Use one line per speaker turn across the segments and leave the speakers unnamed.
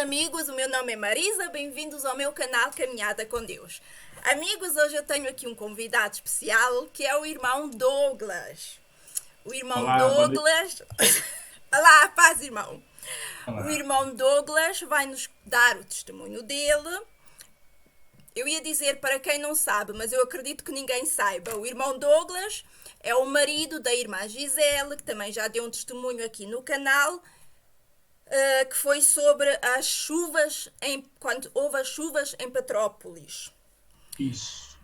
amigos, o meu nome é Marisa, bem-vindos ao meu canal Caminhada com Deus. Amigos, hoje eu tenho aqui um convidado especial que é o irmão Douglas. O irmão
Olá, boa noite.
Douglas... Olá, paz, irmão. O
Olá.
irmão Douglas vai nos dar o testemunho dele. Eu ia dizer para quem não sabe, mas eu acredito que ninguém saiba. O irmão Douglas é o marido da irmã Gisele, que também já deu um testemunho aqui no canal, que foi sobre as chuvas, quando houve as chuvas em Petrópolis.
Isso.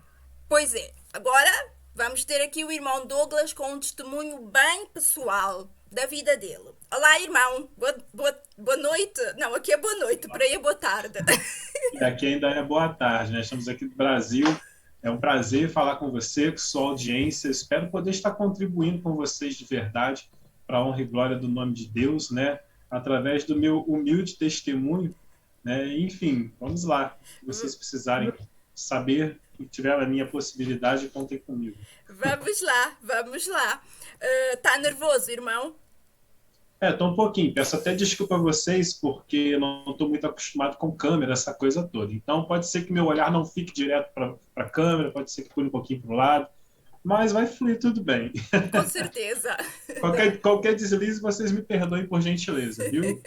Pois é, agora vamos ter aqui o irmão Douglas com um testemunho bem pessoal da vida dele. Olá, irmão. Boa noite. Não, aqui é boa noite, para aí é boa tarde.
E aqui ainda é boa tarde, né? Estamos aqui no Brasil. É um prazer falar com você, com sua audiência. Espero poder estar contribuindo com vocês de verdade para a honra e glória do nome de Deus, né? Através do meu humilde testemunho, né? Enfim, vamos lá. Se vocês precisarem saber e tiver a minha possibilidade, contem comigo.
Vamos lá, vamos lá. Tá nervoso, irmão?
Tô um pouquinho. Peço até desculpa a vocês, porque eu não estou muito acostumado com câmera, essa coisa toda. Então, pode ser que meu olhar não fique direto para a câmera, pode ser que pule um pouquinho para o lado, mas vai fluir tudo bem.
Com certeza.
Qualquer deslize, vocês me perdoem por gentileza, viu?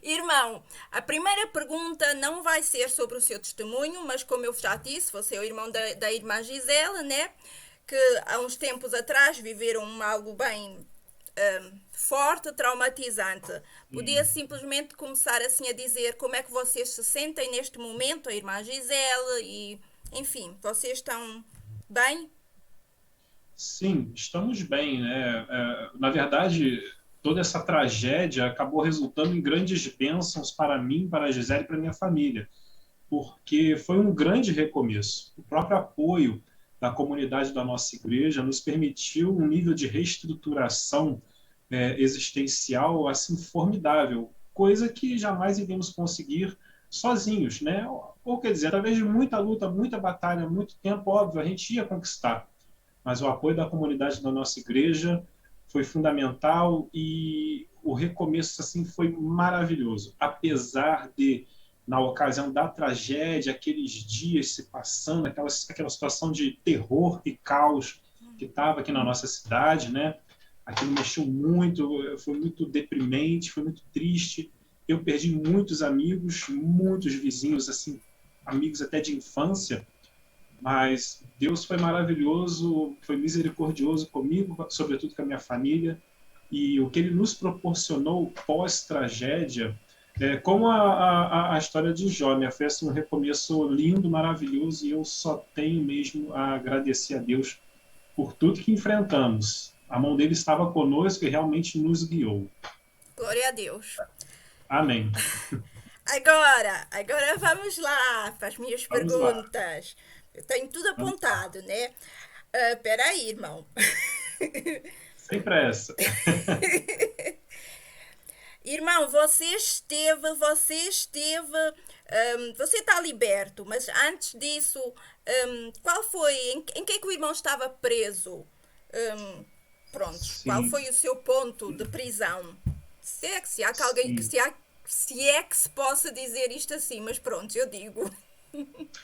Irmão, a primeira pergunta não vai ser sobre o seu testemunho, mas como eu já disse, você é o irmão da irmã Gisela, né? Que há uns tempos atrás viveram algo bem forte, traumatizante. Podia
Sim,
simplesmente começar assim a dizer como é que vocês se sentem neste momento, a irmã Gisela, e enfim, vocês estão bem?
sim, estamos bem, né? Na verdade, toda essa tragédia acabou resultando em grandes bênçãos para mim, para a Gisele e para a minha família, porque foi um grande recomeço. O próprio apoio da comunidade da nossa igreja nos permitiu um nível de reestruturação existencial assim formidável, coisa que jamais iríamos conseguir sozinhos, né? Ou quer dizer, através de muita luta, muita batalha, muito tempo, óbvio, a gente ia conquistar, mas o apoio da comunidade da nossa igreja foi fundamental e o recomeço assim foi maravilhoso, apesar de na ocasião da tragédia, aqueles dias se passando, aquela situação de terror e caos que estava aqui na nossa cidade, né? Aquilo mexeu muito, foi muito deprimente, foi muito triste. Eu perdi muitos amigos, muitos vizinhos, assim, amigos até de infância, mas Deus foi maravilhoso, foi misericordioso comigo, sobretudo com a minha família, e o que Ele nos proporcionou pós-tragédia, como a história de Jó, né? Foi assim, um recomeço lindo, maravilhoso, e eu só tenho mesmo a agradecer a Deus por tudo que enfrentamos. A mão dele estava conosco e realmente nos guiou.
Glória a Deus.
Amém.
Agora vamos lá para as minhas
Vamos lá.
perguntas. Eu tenho tudo
Vamos lá.
apontado, né? Espera aí, irmão.
Sem pressa.
Irmão, você está liberto, mas antes disso, qual foi, em que é que o irmão estava preso? Hum, Prontos, qual
Sim,
foi o seu ponto de prisão? Se há que alguém,
sim.
se é que se possa dizer isto assim, mas pronto, eu digo.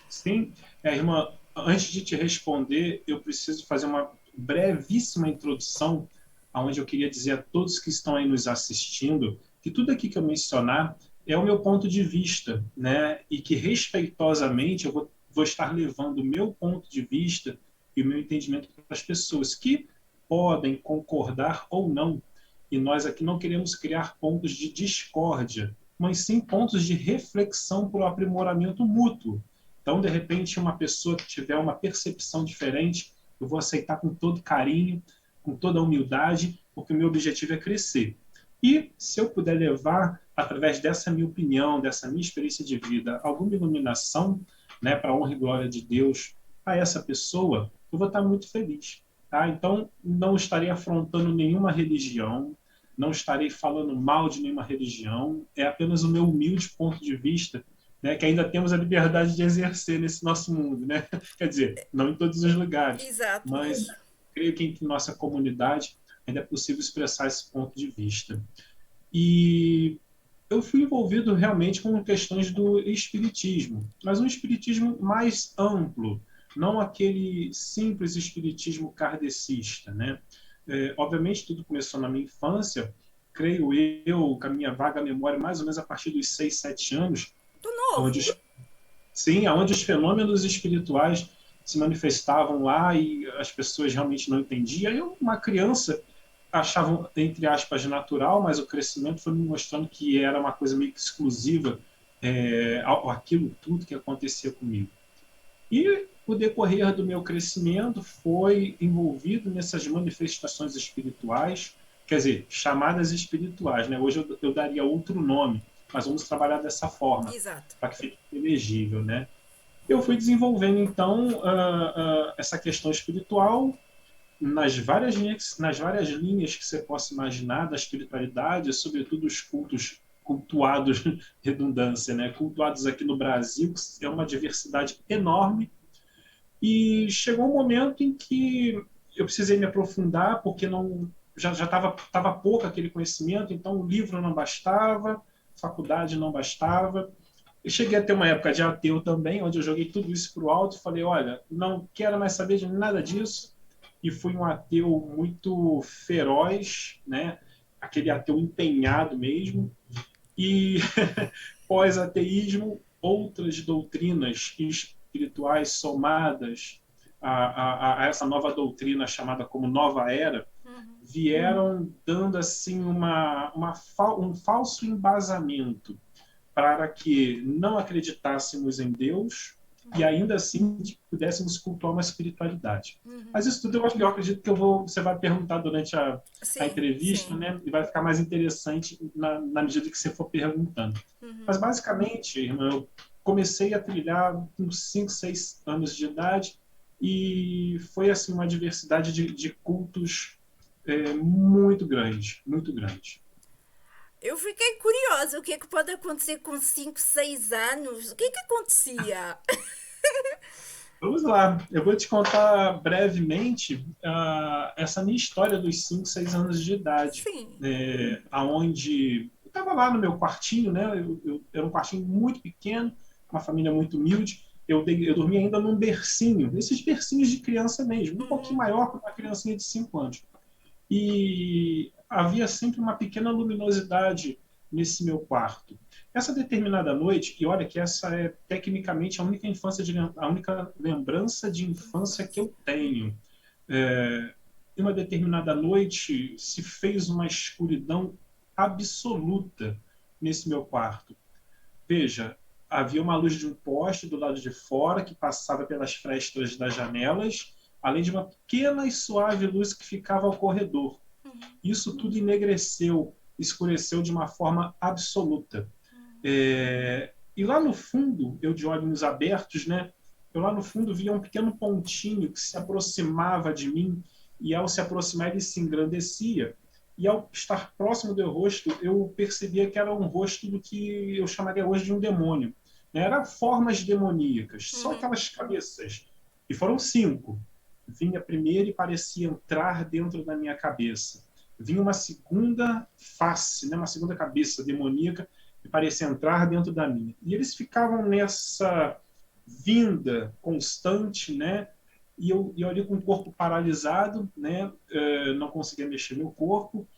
Sim, irmã, antes de te responder, eu preciso fazer uma brevíssima introdução, onde eu queria dizer a todos que estão aí nos assistindo que tudo aqui que eu mencionar é o meu ponto de vista, né? E que respeitosamente eu vou estar levando o meu ponto de vista e o meu entendimento para as pessoas que podem concordar ou não. E nós aqui não queremos criar pontos de discórdia, mas sim pontos de reflexão para o aprimoramento mútuo. Então, de repente, uma pessoa que tiver uma percepção diferente, eu vou aceitar com todo carinho, com toda a humildade, porque o meu objetivo é crescer. E se eu puder levar, através dessa minha opinião, dessa minha experiência de vida, alguma iluminação, né, para a honra e glória de Deus a essa pessoa, eu vou estar muito feliz. Tá? Então, não estarei afrontando nenhuma religião, não estarei falando mal de nenhuma religião, é apenas o meu humilde ponto de vista, né, que ainda temos a liberdade de exercer nesse nosso mundo. Né? Quer dizer, não em todos os lugares,
Exato.
mas creio que em nossa comunidade ainda é possível expressar esse ponto de vista. E eu fui envolvido realmente com questões do espiritismo, mas um espiritismo mais amplo, não aquele simples espiritismo kardecista, né? Obviamente, tudo começou na minha infância, creio eu, com a minha vaga memória, mais ou menos a partir dos 6, 7 anos,
Do
onde
novo.
sim, onde os fenômenos espirituais se manifestavam lá e as pessoas realmente não entendiam. Eu, uma criança, achava, entre aspas, natural, mas o crescimento foi me mostrando que era uma coisa meio que exclusiva, aquilo tudo que acontecia comigo. E o decorrer do meu crescimento foi envolvido nessas manifestações espirituais, quer dizer, chamadas espirituais, né? Hoje eu daria outro nome, mas vamos trabalhar dessa forma,
Exato.
para que fique elegível, né? Eu fui desenvolvendo, então, essa questão espiritual nas várias linhas que você possa imaginar da espiritualidade, sobretudo os cultos cultuados, redundância, né? Cultuados aqui no Brasil, que é uma diversidade enorme. E chegou um momento em que eu precisei me aprofundar, porque não já estava tava pouco aquele conhecimento, então o livro não bastava, faculdade não bastava. Eu cheguei a ter uma época de ateu também, onde eu joguei tudo isso para o alto e falei, olha, não quero mais saber de nada disso. E fui um ateu muito feroz, né? Aquele ateu empenhado mesmo. E pós-ateísmo, outras doutrinas espirituais somadas a essa nova doutrina chamada como Nova Era, vieram dando assim um falso embasamento para que não acreditássemos em Deus e ainda assim pudéssemos cultuar uma espiritualidade. Mas isso tudo eu acredito que você vai perguntar durante a
Sim,
entrevista,
sim.
né? E vai ficar mais interessante na medida que você for perguntando. Mas basicamente, irmão, eu comecei a trilhar com 5, 6 anos de idade e foi assim uma diversidade de cultos muito grande, muito grande.
Eu fiquei curiosa. O que é que pode acontecer com 5, 6 anos? O que é que acontecia?
Vamos lá, eu vou te contar brevemente essa minha história dos 5, 6 anos de idade,
Sim.
aonde eu estava lá no meu quartinho, né? Era um quartinho muito pequeno, uma família muito humilde. Eu dormia ainda num bercinho, esses bercinhos de criança mesmo, um pouquinho maior que uma criancinha de 5 anos. E havia sempre uma pequena luminosidade nesse meu quarto. Essa determinada noite, e olha que essa é tecnicamente a única lembrança de infância que eu tenho. Em uma determinada noite se fez uma escuridão absoluta nesse meu quarto. Veja, havia uma luz de um poste do lado de fora que passava pelas frestas das janelas, além de uma pequena e suave luz que ficava ao corredor. Isso tudo enegreceu, escureceu de uma forma absoluta. E lá no fundo, eu de olhos abertos, né? Eu lá no fundo via um pequeno pontinho que se aproximava de mim e ao se aproximar ele se engrandecia. E ao estar próximo do rosto, eu percebia que era um rosto do que eu chamaria hoje de um demônio. Né? Eram formas demoníacas, só aquelas cabeças. E foram 5. Vinha primeiro e parecia entrar dentro da minha cabeça. Vinha uma segunda face, né? Uma segunda cabeça demoníaca que parecia entrar dentro da minha. E eles ficavam nessa vinda constante, né? E eu ali com o corpo paralisado, né? Não conseguia mexer meu corpo,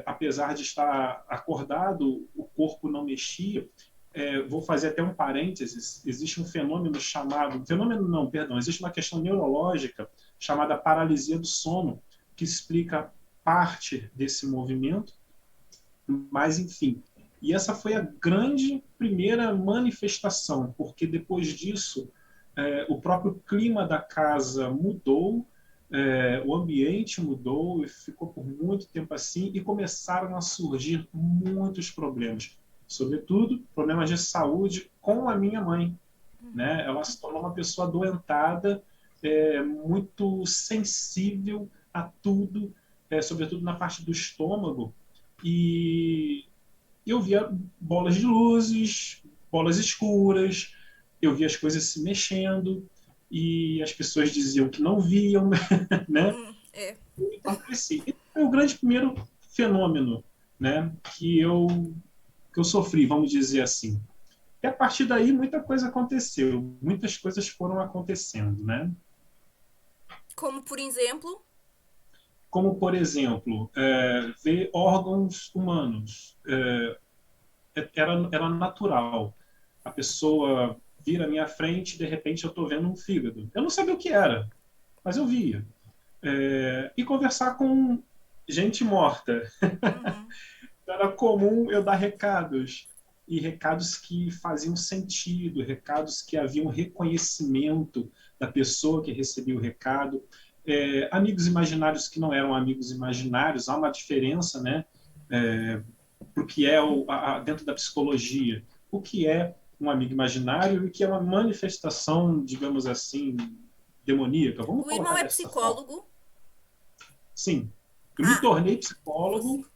apesar de estar acordado, o corpo não mexia. Vou fazer até um parênteses. Existe um fenômeno chamado, fenômeno não, perdão, existe uma questão neurológica chamada paralisia do sono que explica parte desse movimento, mas enfim. E essa foi a grande primeira manifestação, porque depois disso o próprio clima da casa mudou, o ambiente mudou e ficou por muito tempo assim e começaram a surgir muitos problemas, sobretudo problemas de saúde com a minha mãe, né? Ela se tornou uma pessoa adoentada, muito sensível a tudo, sobretudo na parte do estômago, e eu via bolas de luzes, bolas escuras, eu via as coisas se mexendo e as pessoas diziam que não viam, né?
É.
Então, esse foi o grande primeiro fenômeno, né? Que eu que eu sofri, vamos dizer assim. E a partir daí muita coisa aconteceu, muitas coisas foram acontecendo, né?
Como, por exemplo,
Como, por exemplo, ver órgãos humanos. Era natural. A pessoa vira à minha frente e, de repente, eu estou vendo um fígado. Eu não sabia o que era, mas eu via. E conversar com gente morta.
uhum,
Era comum eu dar recados, e recados que faziam sentido, recados que haviam reconhecimento da pessoa que recebia o recado. Amigos imaginários que não eram amigos imaginários, há uma diferença, né? Para o que é dentro da psicologia, o que é um amigo imaginário e o que é uma manifestação, digamos assim, demoníaca. Vamos
o irmão
colocar
é
dessa forma.
psicólogo?
Sim, eu me
Ah,
tornei
você.
psicólogo,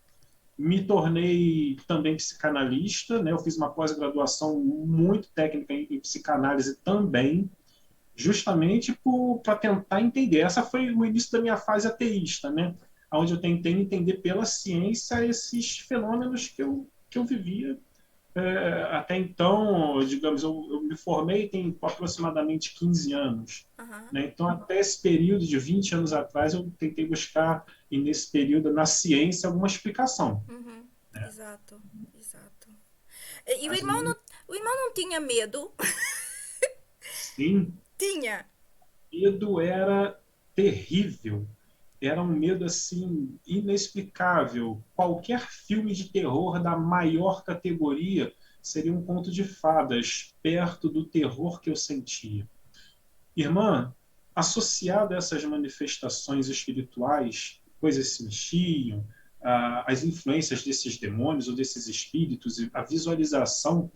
me tornei também psicanalista, né? Eu fiz uma pós-graduação muito técnica em psicanálise também, justamente para tentar entender. Essa foi o início da minha fase ateísta, né? Onde eu tentei entender pela ciência esses fenômenos que eu vivia. Até então, digamos, eu me formei tem aproximadamente 15 anos.
Aham,
Né? Então, até esse período de 20 anos atrás, eu tentei buscar, e nesse período, na ciência, alguma explicação.
uhum, exato, exato. E
Mas, no
o irmão não tinha medo?
sim,
Tinha.
medo era terrível. Era um medo assim inexplicável. Qualquer filme de terror da maior categoria seria um conto de fadas perto do terror que eu sentia. Irmã, associado a essas manifestações espirituais, coisas se mexiam, as influências desses demônios ou desses espíritos, a visualização,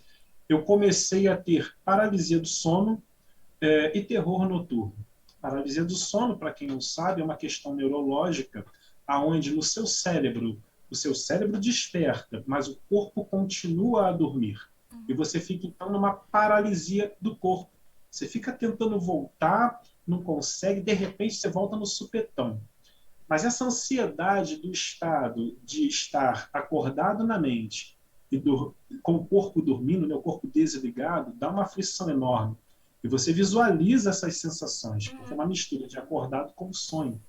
eu comecei a ter paralisia do sono e terror noturno. Paralisia do sono, para quem não sabe, é uma questão neurológica, aonde no seu cérebro, o seu cérebro desperta, mas o corpo continua a dormir. E você fica então numa paralisia do corpo. Você fica tentando voltar, não consegue, de repente você volta no supetão. Mas essa ansiedade do estado de estar acordado na mente e com o corpo dormindo, né, o corpo desligado, dá uma aflição enorme. E você visualiza essas sensações, porque é uma mistura de acordado com sonho,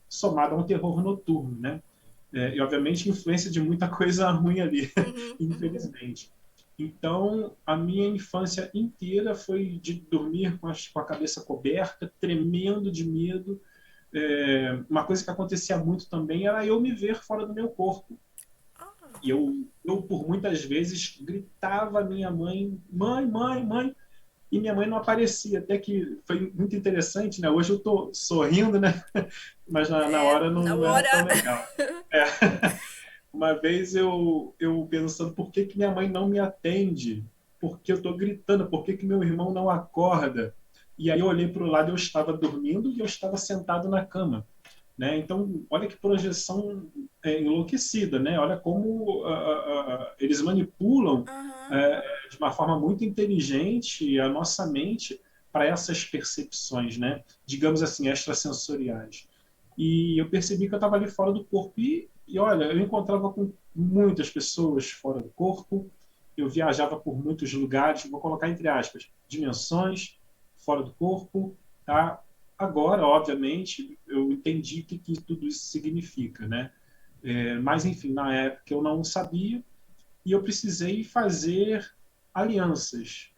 somado a um terror noturno, né? E, obviamente, influência de muita coisa ruim ali,
Uhum, uhum.
infelizmente. Então, a minha infância inteira foi de dormir com a cabeça coberta, tremendo de medo. Uma coisa que acontecia muito também era eu me ver fora do meu corpo.
Ah,
E eu por muitas vezes, gritava a minha mãe, mãe, mãe, mãe, e minha mãe não aparecia. Até que foi muito interessante, né? Hoje eu estou sorrindo, né? Mas na hora
na
não era
hora.
tão legal. É. Uma vez eu pensando, por que, que minha mãe não me atende? Por que eu estou gritando? Por que, que meu irmão não acorda? E aí eu olhei para o lado, eu estava dormindo e eu estava sentado na cama. Né? Então, olha que projeção enlouquecida, né? Olha como eles manipulam
Aham.
de uma forma muito inteligente a nossa mente para essas percepções, né? Digamos assim, extrasensoriais. E eu percebi que eu estava ali fora do corpo. E olha, eu encontrava com muitas pessoas fora do corpo, eu viajava por muitos lugares, vou colocar entre aspas, dimensões fora do corpo, tá? Agora, obviamente, eu entendi o que tudo isso significa, né? Mas, enfim, na época eu não sabia e eu precisei fazer alianças.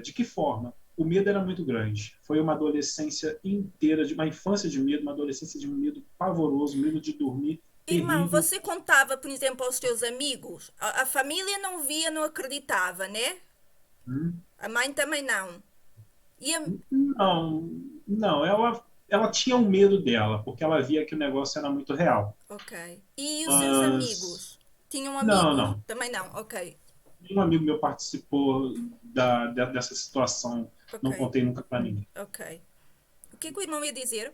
De que forma? O medo era muito grande. Foi uma adolescência inteira, de uma infância de medo, uma adolescência de um medo pavoroso, medo de dormir
Irmão,
terrível.
você contava, por exemplo, aos teus amigos? A família não via, não acreditava, né?
Hum?
A mãe também não. E a...
Não, não, ela tinha um medo dela, porque ela via que o negócio era muito real.
Ok. E os seus
Mas,
amigos? Tinham
não,
amigos?
não.
Também não. Ok.
Nenhum amigo meu participou dessa situação.
Ok.
Não contei nunca para ninguém.
Ok. O que é que o irmão ia dizer?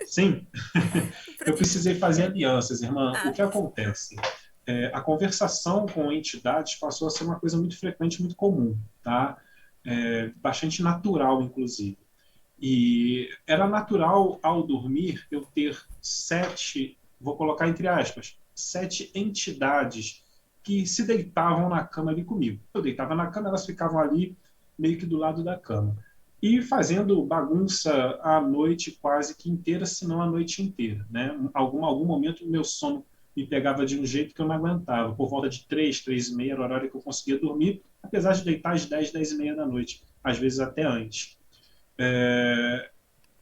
Sim, eu
Perdi-me.
precisei fazer alianças, irmã. O
Ah,
que acontece? A conversação com entidades passou a ser uma coisa muito frequente, muito comum, tá? Bastante natural, inclusive. E era natural, ao dormir, eu ter 7, vou colocar entre aspas, 7 entidades que se deitavam na cama ali comigo. Eu deitava na cama, elas ficavam ali meio que do lado da cama. E fazendo bagunça a noite quase que inteira, se não a noite inteira. Né? Algum momento o meu sono me pegava de um jeito que eu não aguentava. Por volta de 3, 3h30 era a hora que eu conseguia dormir, apesar de deitar às 10, 10h30 da noite, às vezes até antes.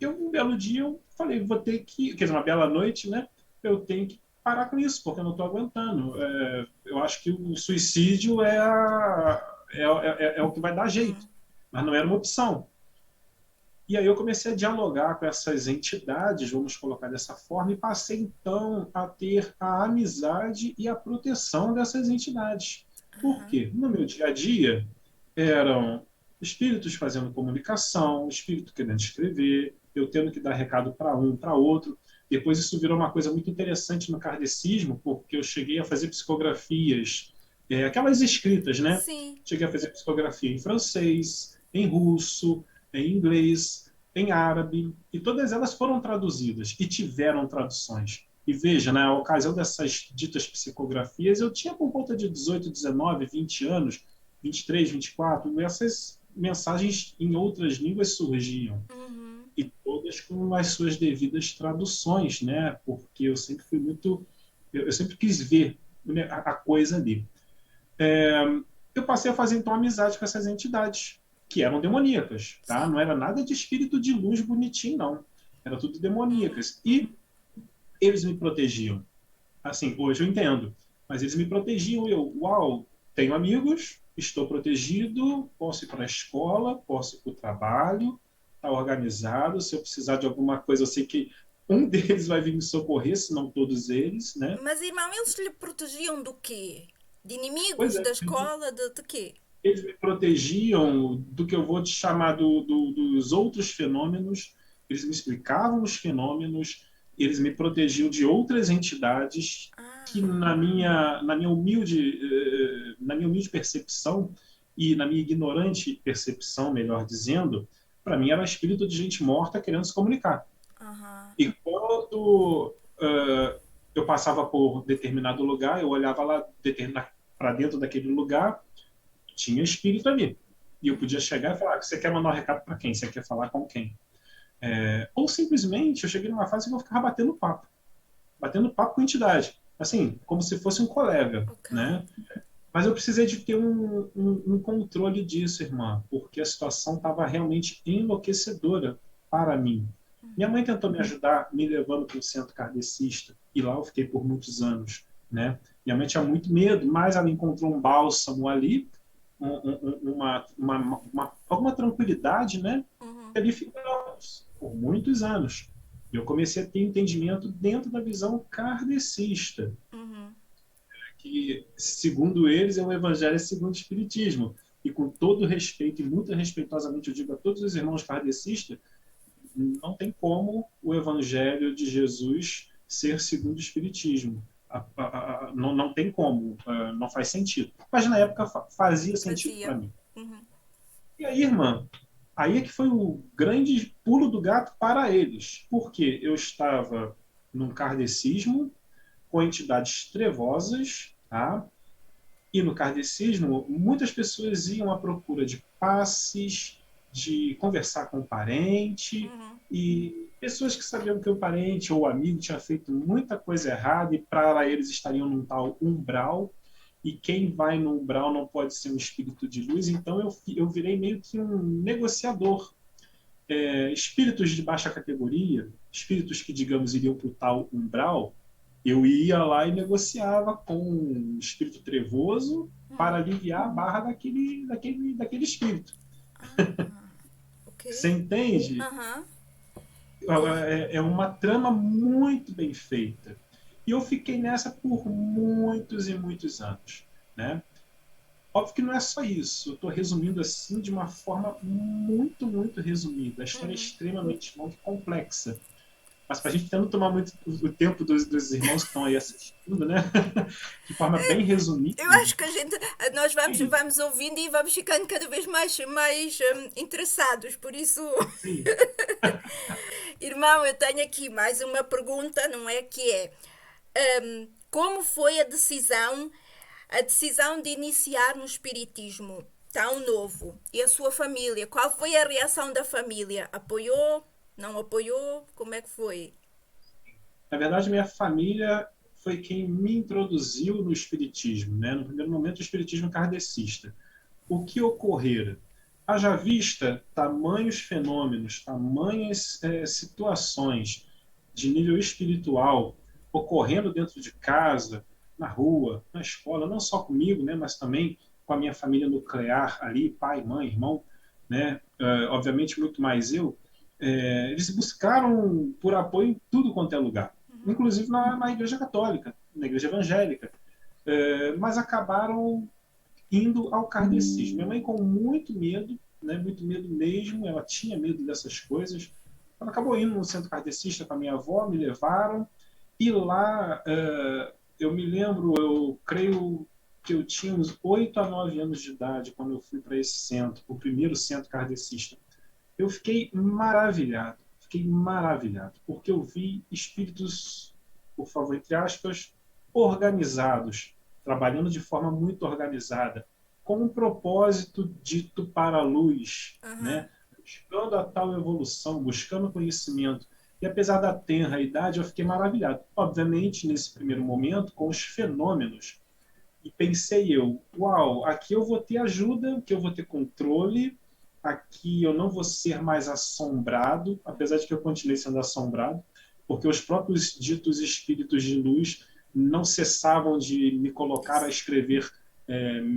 Um belo dia, eu falei, vou ter que, quer dizer, uma bela noite, né? Eu tenho que parar com isso, porque eu não estou aguentando. Eu acho que o suicídio é o que vai dar jeito, mas não era uma opção. E aí eu comecei a dialogar com essas entidades, vamos colocar dessa forma, e passei então a ter a amizade e a proteção dessas entidades. Por quê? No meu dia a dia, eram espíritos fazendo comunicação, espírito querendo escrever, eu tendo que dar recado para um, para outro. Depois isso virou uma coisa muito interessante no kardecismo, porque eu cheguei a fazer psicografias, aquelas escritas, né?
Sim.
Cheguei a fazer psicografia em francês, em russo, em inglês, em árabe, e todas elas foram traduzidas e tiveram traduções. E veja, na ocasião dessas ditas psicografias, eu tinha por volta de 18, 19, 20 anos, 23, 24, essas mensagens em outras línguas surgiam.
Uhum.
E todas com as suas devidas traduções, né? Porque eu sempre fui muito. Eu sempre quis ver, né, a coisa ali. Eu passei a fazer então amizade com essas entidades, que eram demoníacas, tá?
Sim.
Não era nada de espírito de luz bonitinho, não. Era tudo demoníacas. E eles me protegiam. Assim, hoje eu entendo. Mas eles me protegiam e eu, uau, tenho amigos, estou protegido, posso ir para a escola, posso ir para o trabalho, está organizado. Se eu precisar de alguma coisa, eu sei que um deles vai vir me socorrer, se não todos eles, né?
Mas, irmão, eles lhe protegiam do quê? De
Pois
inimigos,
é,
da escola, de quê?
eles me protegiam do que eu vou te chamar dos outros fenômenos, eles me explicavam os fenômenos, eles me protegiam de outras entidades que,
Ah,
na minha humilde percepção e na minha ignorante percepção, melhor dizendo, para mim era espírito de gente morta querendo se comunicar.
aham.
E quando eu passava por determinado lugar, eu olhava lá para dentro daquele lugar, tinha espírito ali. E eu podia chegar e falar: você quer mandar um recado para quem? Você quer falar com quem? Ou simplesmente eu cheguei numa fase que eu ficava batendo papo com a entidade, assim, como se fosse um colega,
Ok.
né? Mas eu precisei de ter um controle disso, irmã, porque a situação estava realmente enlouquecedora para mim. Minha mãe tentou me ajudar, me levando para um centro kardecista, e lá eu fiquei por muitos anos, né? Minha mãe tinha muito medo, mas ela encontrou um bálsamo ali, alguma tranquilidade, né? E
Uhum.
ali ficamos por muitos anos. E eu comecei a ter entendimento dentro da visão kardecista,
Uhum.
que, segundo eles, é o evangelho segundo o espiritismo. E com todo respeito, e muito respeitosamente eu digo a todos os irmãos kardecistas, não tem como o evangelho de Jesus ser segundo o espiritismo. Não tem como, não faz sentido. Mas na época fazia sentido para
Fazia.
mim.
Uhum.
E aí, irmã, aí é que foi o grande pulo do gato para eles, porque eu estava num kardecismo com entidades trevosas, tá? E no kardecismo, muitas pessoas iam à procura de passes, de conversar com o parente,
Uhum.
e pessoas que sabiam que o parente ou o amigo tinha feito muita coisa errada e para eles estariam num tal umbral, e quem vai no umbral não pode ser um espírito de luz, então eu virei meio que um negociador. Espíritos de baixa categoria, espíritos que, digamos, iriam para o tal umbral, eu ia lá e negociava com um espírito trevoso para aliviar a barra daquele espírito.
Ok.
Você entende?
Aham.
É uma trama muito bem feita. E eu fiquei nessa por muitos e muitos anos. Né? Óbvio que não é só isso. Eu estou resumindo assim de uma forma muito, muito resumida. A história é
Uhum.
extremamente longa e complexa. Mas para a gente não tomar muito o tempo dos irmãos que estão aí assistindo, né? De forma bem resumida,
Eu acho que nós
é isso.
vamos ouvindo e vamos ficando cada vez mais interessados. Por isso,
Sim.
irmão, eu tenho aqui mais uma pergunta, não é? Que é como foi a decisão? a decisão de iniciar no espiritismo tão novo e a sua família, qual foi a reação da família? Apoiou? Não apoiou? Como é que foi?
Na verdade, minha família foi quem me introduziu no espiritismo, né? No primeiro momento, o espiritismo kardecista. O que ocorrera? Haja vista tamanhos fenômenos, tamanhas situações de nível espiritual ocorrendo dentro de casa, na rua, na escola, não só comigo, né, mas também com a minha família nuclear ali, pai, mãe, irmão, né, obviamente muito mais eu, eles buscaram por apoio em tudo quanto é lugar, inclusive na Igreja Católica, na Igreja Evangélica, mas acabaram indo ao kardecismo. Minha mãe com muito medo, né, muito medo mesmo, ela tinha medo dessas coisas. Ela acabou indo no centro kardecista com a minha avó, me levaram, e lá eu me lembro, eu creio que eu tinha uns 8 a 9 anos de idade quando eu fui para esse centro, o primeiro centro kardecista. Eu fiquei maravilhado, porque eu vi espíritos, por favor, entre aspas, organizados, trabalhando de forma muito organizada, com um propósito dito para a luz,
Aham.
né? Buscando a tal evolução, buscando conhecimento. E apesar da tenra idade, eu fiquei maravilhado. Obviamente, nesse primeiro momento, com os fenômenos. E pensei eu, uau, aqui eu vou ter ajuda, aqui eu vou ter controle, aqui eu não vou ser mais assombrado, apesar de que eu continuei sendo assombrado, porque os próprios ditos espíritos de luz não cessavam de me colocar a escrever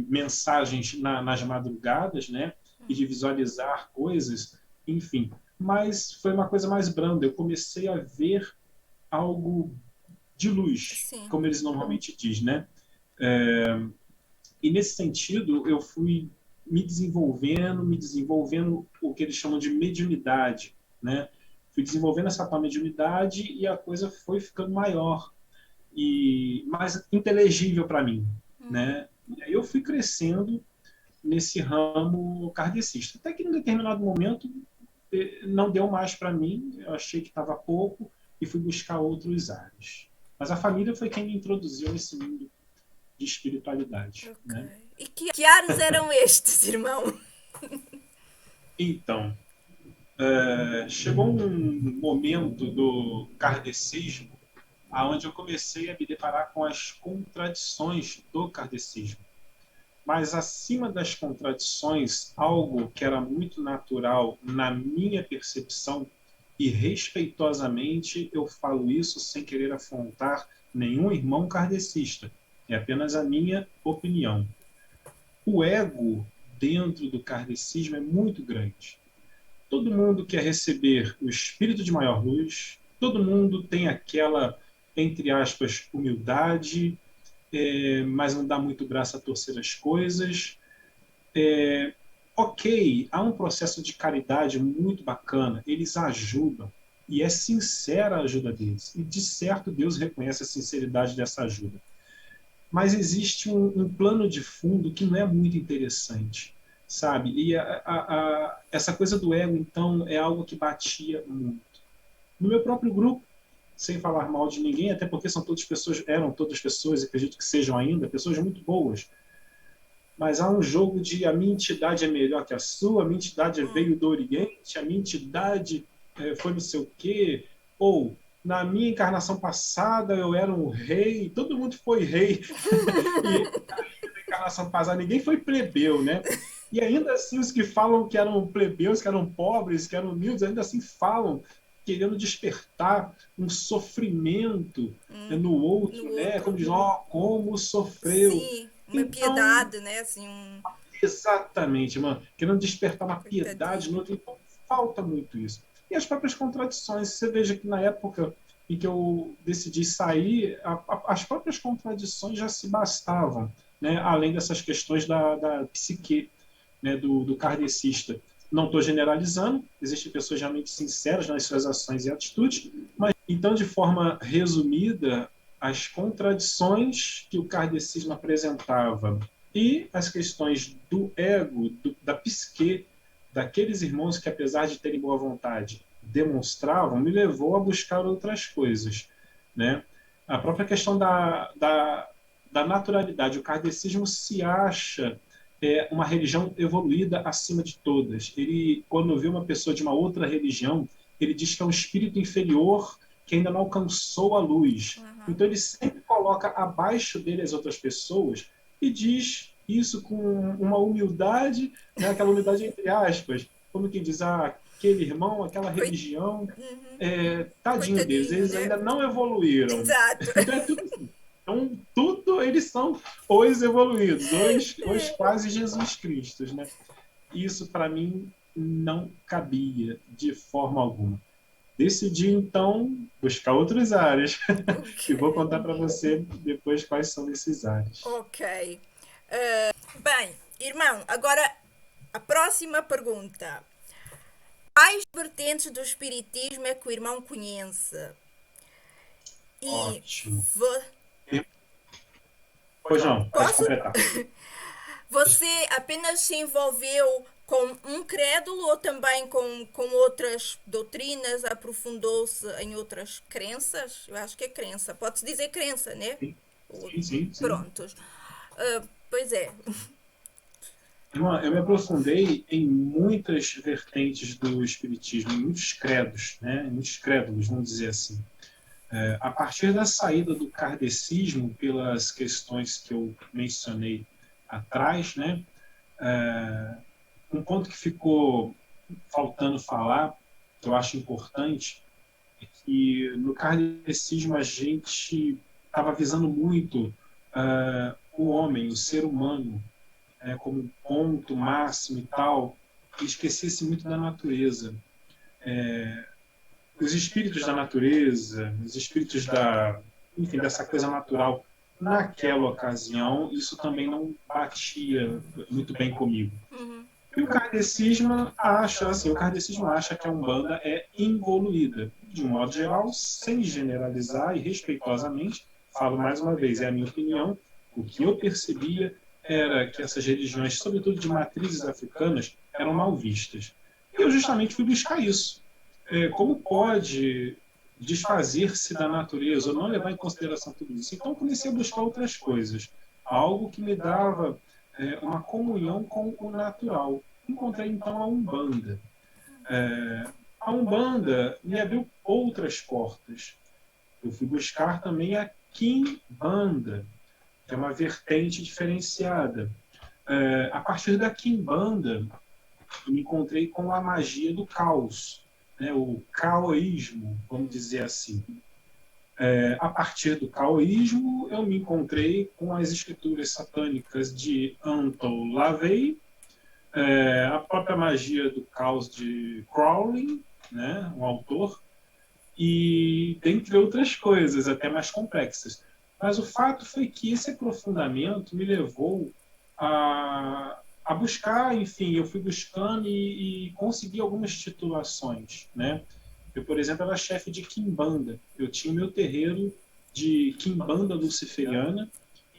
mensagens nas madrugadas, né? E de visualizar coisas, enfim. Mas foi uma coisa mais branda. Eu comecei a ver algo de luz,
Sim.
como eles normalmente dizem, né? E nesse sentido, eu fui me desenvolvendo o que eles chamam de mediunidade, né? Fui desenvolvendo essa tal mediunidade e a coisa foi ficando maior e mais inteligível para mim, né? E aí eu fui crescendo nesse ramo kardecista. Até que em um determinado momento não deu mais para mim, eu achei que estava pouco e fui buscar outros ares. Mas a família foi quem me introduziu nesse mundo de espiritualidade,
Ok.
né?
E que ares eram estes, irmão?
Então, chegou um momento do kardecismo aonde eu comecei a me deparar com as contradições do kardecismo. Mas acima das contradições, algo que era muito natural na minha percepção, e respeitosamente eu falo isso sem querer afrontar nenhum irmão kardecista, é apenas a minha opinião. O ego dentro do kardecismo é muito grande. Todo mundo quer receber o espírito de maior luz, todo mundo tem aquela, entre aspas, humildade, mas não dá muito braço a torcer as coisas. Ok, há um processo de caridade muito bacana, eles ajudam, e é sincera a ajuda deles, e de certo Deus reconhece a sinceridade dessa ajuda. Mas existe um plano de fundo que não é muito interessante, sabe? E essa coisa do ego, então, é algo que batia muito. No meu próprio grupo, sem falar mal de ninguém, até porque são todas pessoas, eram todas pessoas, e acredito que sejam ainda, pessoas muito boas, mas há um jogo de a minha entidade é melhor que a sua, a minha entidade veio do Oriente, a minha entidade foi não sei o quê, ou na minha encarnação passada eu era um rei, todo mundo foi rei, e na encarnação passada ninguém foi plebeu, né? E ainda assim os que falam que eram plebeus, que eram pobres, que eram humildes, ainda assim falam querendo despertar um sofrimento no
No
outro, né?
outro?
Como diz, ó, oh, como sofreu.
Sim, uma
Então,
piedade, né? Assim, um.
exatamente, mano. Querendo despertar uma piedade
Coitadinho.
no outro. Então, falta muito isso. E as próprias contradições. Você veja que na época em que eu decidi sair, as próprias contradições já se bastavam, né? Além dessas questões da psique, né? do kardecista. Não estou generalizando, existem pessoas realmente sinceras nas suas ações e atitudes, mas então, de forma resumida, as contradições que o kardecismo apresentava e as questões do ego, da psique, daqueles irmãos que, apesar de terem boa vontade, demonstravam, me levou a buscar outras coisas, né? A própria questão da naturalidade. O kardecismo se acha uma religião evoluída acima de todas. Ele, quando vê uma pessoa de uma outra religião, ele diz que é um espírito inferior que ainda não alcançou a luz. Então ele sempre coloca abaixo dele as outras pessoas e diz isso com uma humildade, né, aquela humildade entre aspas, como quem diz, aquele irmão, aquela religião, tadinho deles,
Coitadinho,
eles
né?
ainda não evoluíram.
Exato.
Então é tudo assim. Então, tudo eles são os evoluídos, os quase Jesus Cristos, né? Isso, para mim, não cabia de forma alguma. Decidi, então, buscar outras áreas. E vou contar para você depois quais são esses áreas.
Ok. Bem, irmão, agora a próxima pergunta. Quais vertentes do espiritismo é que o irmão conhece? E
Ótimo.
vo-
Pois não, pode
posso?
completar.
Você apenas se envolveu com um crédulo ou também com outras doutrinas? Aprofundou-se em outras crenças? Eu acho que é crença. Pode-se dizer crença, né?
Sim, sim, sim.
Prontos. Pois é.
Eu me aprofundei em muitas vertentes do Espiritismo, em muitos credos, né? Em muitos crédulos, vamos dizer assim. A partir da saída do kardecismo, pelas questões que eu mencionei atrás, né? Um ponto que ficou faltando falar, que eu acho importante, é que no kardecismo a gente estava visando muito o homem, o ser humano, como ponto máximo e tal, e esquecia-se muito da natureza. Os espíritos da natureza, os espíritos enfim, dessa coisa natural, naquela ocasião, isso também não batia muito bem comigo. E o kardecismo acha que a Umbanda é involuída, de um modo geral, sem generalizar e respeitosamente. Falo mais uma vez, é a minha opinião. O que eu percebia era que essas religiões, sobretudo de matrizes africanas, eram mal vistas. E eu justamente fui buscar isso. Como pode desfazer-se da natureza ou não levar em consideração tudo isso? Então comecei a buscar outras coisas, algo que me dava uma comunhão com o natural. Encontrei então a Umbanda. A Umbanda me abriu outras portas. Eu fui buscar também a Quimbanda, que é uma vertente diferenciada. A partir da Quimbanda, eu me encontrei com a magia do caos, né? O caoísmo, vamos dizer assim. A partir do caoísmo, eu me encontrei com as escrituras satânicas de Anton LaVey, a própria magia do caos de Crowley, né? Um autor, e dentre outras coisas, até mais complexas. Mas o fato foi que esse aprofundamento me levou a buscar, enfim, eu fui buscando e consegui algumas titulações, né? Eu, por exemplo, era chefe de Quimbanda. Eu tinha o meu terreiro de Quimbanda luciferiana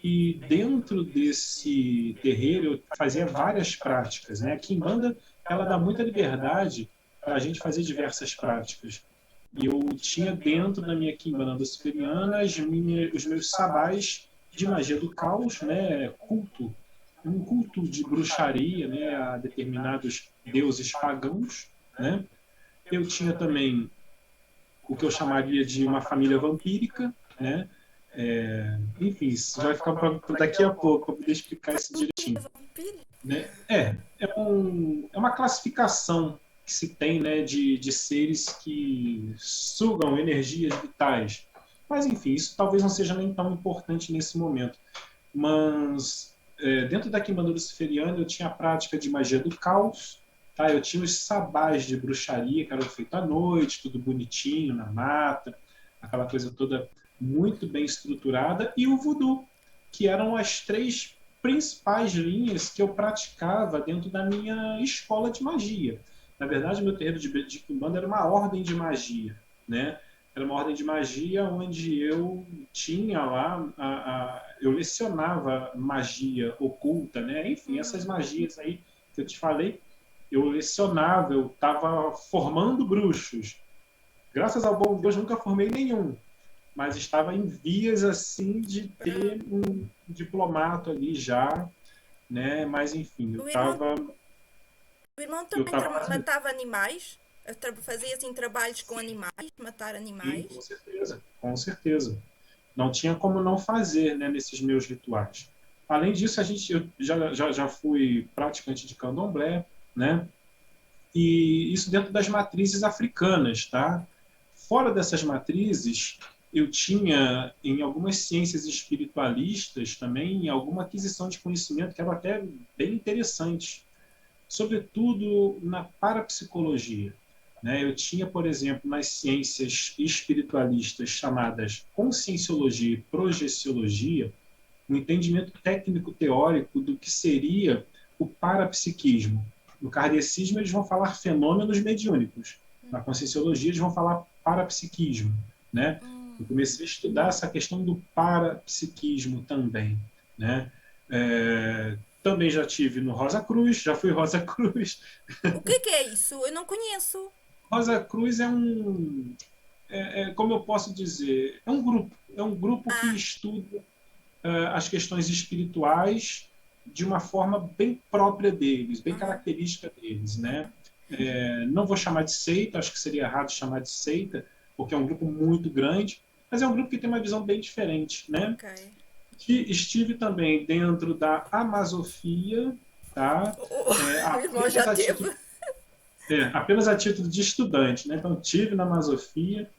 e dentro desse terreiro eu fazia várias práticas, né? A Quimbanda, ela dá muita liberdade para a gente fazer diversas práticas. E eu tinha dentro da minha quimbanda luciferiana os meus sabás de magia do caos, né? Um culto de bruxaria, né? A determinados deuses pagãos, né? Eu tinha também o que eu chamaria de uma família vampírica, né? Enfim, isso vai ficar para daqui a pouco, para poder explicar isso direitinho. Né? É uma classificação que se tem, né, de seres que sugam energias vitais. Mas, enfim, isso talvez não seja nem tão importante nesse momento. Mas, dentro da Quimbanda luciferiana, eu tinha a prática de magia do caos, tá? Eu tinha os sabás de bruxaria, que eram feitos à noite, tudo bonitinho, na mata, aquela coisa toda muito bem estruturada, e o voodoo, que eram as três principais linhas que eu praticava dentro da minha escola de magia. Na verdade, meu terreiro de Quimbanda era uma ordem de magia, né? Era uma ordem de magia onde eu tinha lá, eu lecionava magia oculta, né? Enfim, essas magias aí que eu te falei, eu lecionava, eu estava formando bruxos. Graças ao bom Deus, nunca formei nenhum. mas estava em vias assim de ter um diplomata ali já, né? Mas enfim,
O irmão, o irmão
eu
também
estava
matava animais, fazia assim trabalhos com animais, matar
sim,
animais.
com certeza, com certeza. Não tinha como não fazer, né, nesses meus rituais. Além disso, eu já fui praticante de candomblé, né? E isso dentro das matrizes africanas, tá? Fora dessas matrizes, eu tinha em algumas ciências espiritualistas também alguma aquisição de conhecimento que era até bem interessante, sobretudo na parapsicologia. Né? Eu tinha, por exemplo, nas ciências espiritualistas chamadas conscienciologia e projeciologia, um entendimento técnico-teórico do que seria o parapsiquismo. No kardecismo, eles vão falar fenômenos mediúnicos. Na conscienciologia, eles vão falar parapsiquismo. Né? Eu comecei a estudar essa questão do parapsiquismo também. Né? Também já tive no Rosa Cruz, já fui Rosa Cruz.
O que é isso? Eu não conheço.
Rosa Cruz como eu posso dizer, é um grupo que
Ah,
estuda as questões espirituais de uma forma bem própria deles, bem
aham,
característica deles, né? Não vou chamar de seita, acho que seria errado chamar de seita, porque é um grupo muito grande, mas é um grupo que tem uma visão bem diferente, né?
ok.
Estive também dentro da Amazofia, tá?
O irmão já teve.
Apenas a título de estudante, né? Então tive na Amazofia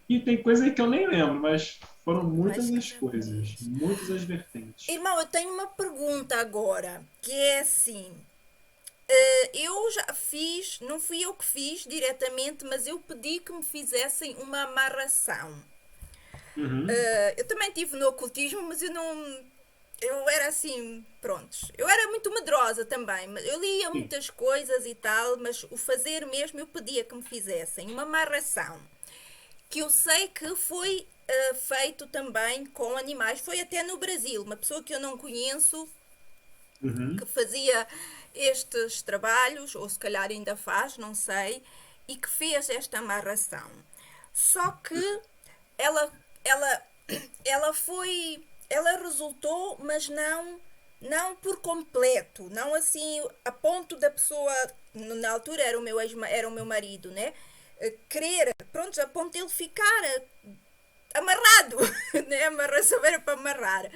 e tem coisa aí que eu nem lembro, mas foram
Mas
muitas as
cada
coisas,
vez.
muitas as vertentes.
Irmão, eu tenho uma pergunta agora, que é assim. Eu já fiz, não fui eu que fiz diretamente, mas eu pedi que me fizessem uma amarração.
Uhum.
Eu também tive no ocultismo, mas eu não. Eu era assim, prontos. Eu era muito medrosa também, mas eu lia
Sim.
muitas coisas e tal, mas o fazer mesmo eu pedia que me fizessem uma amarração. Que eu sei que foi feito também com animais, foi até no Brasil. Uma pessoa que eu não conheço que
Uhum.
fazia estes trabalhos, ou se calhar ainda faz, não sei, e que fez esta amarração. Só que ela, ela, ela foi, ela resultou, mas não por completo, não assim a ponto da pessoa, na altura era era o meu marido, né? Querer, pronto, a ponto de ele ficar amarrado, né? Amarração era para amarrar.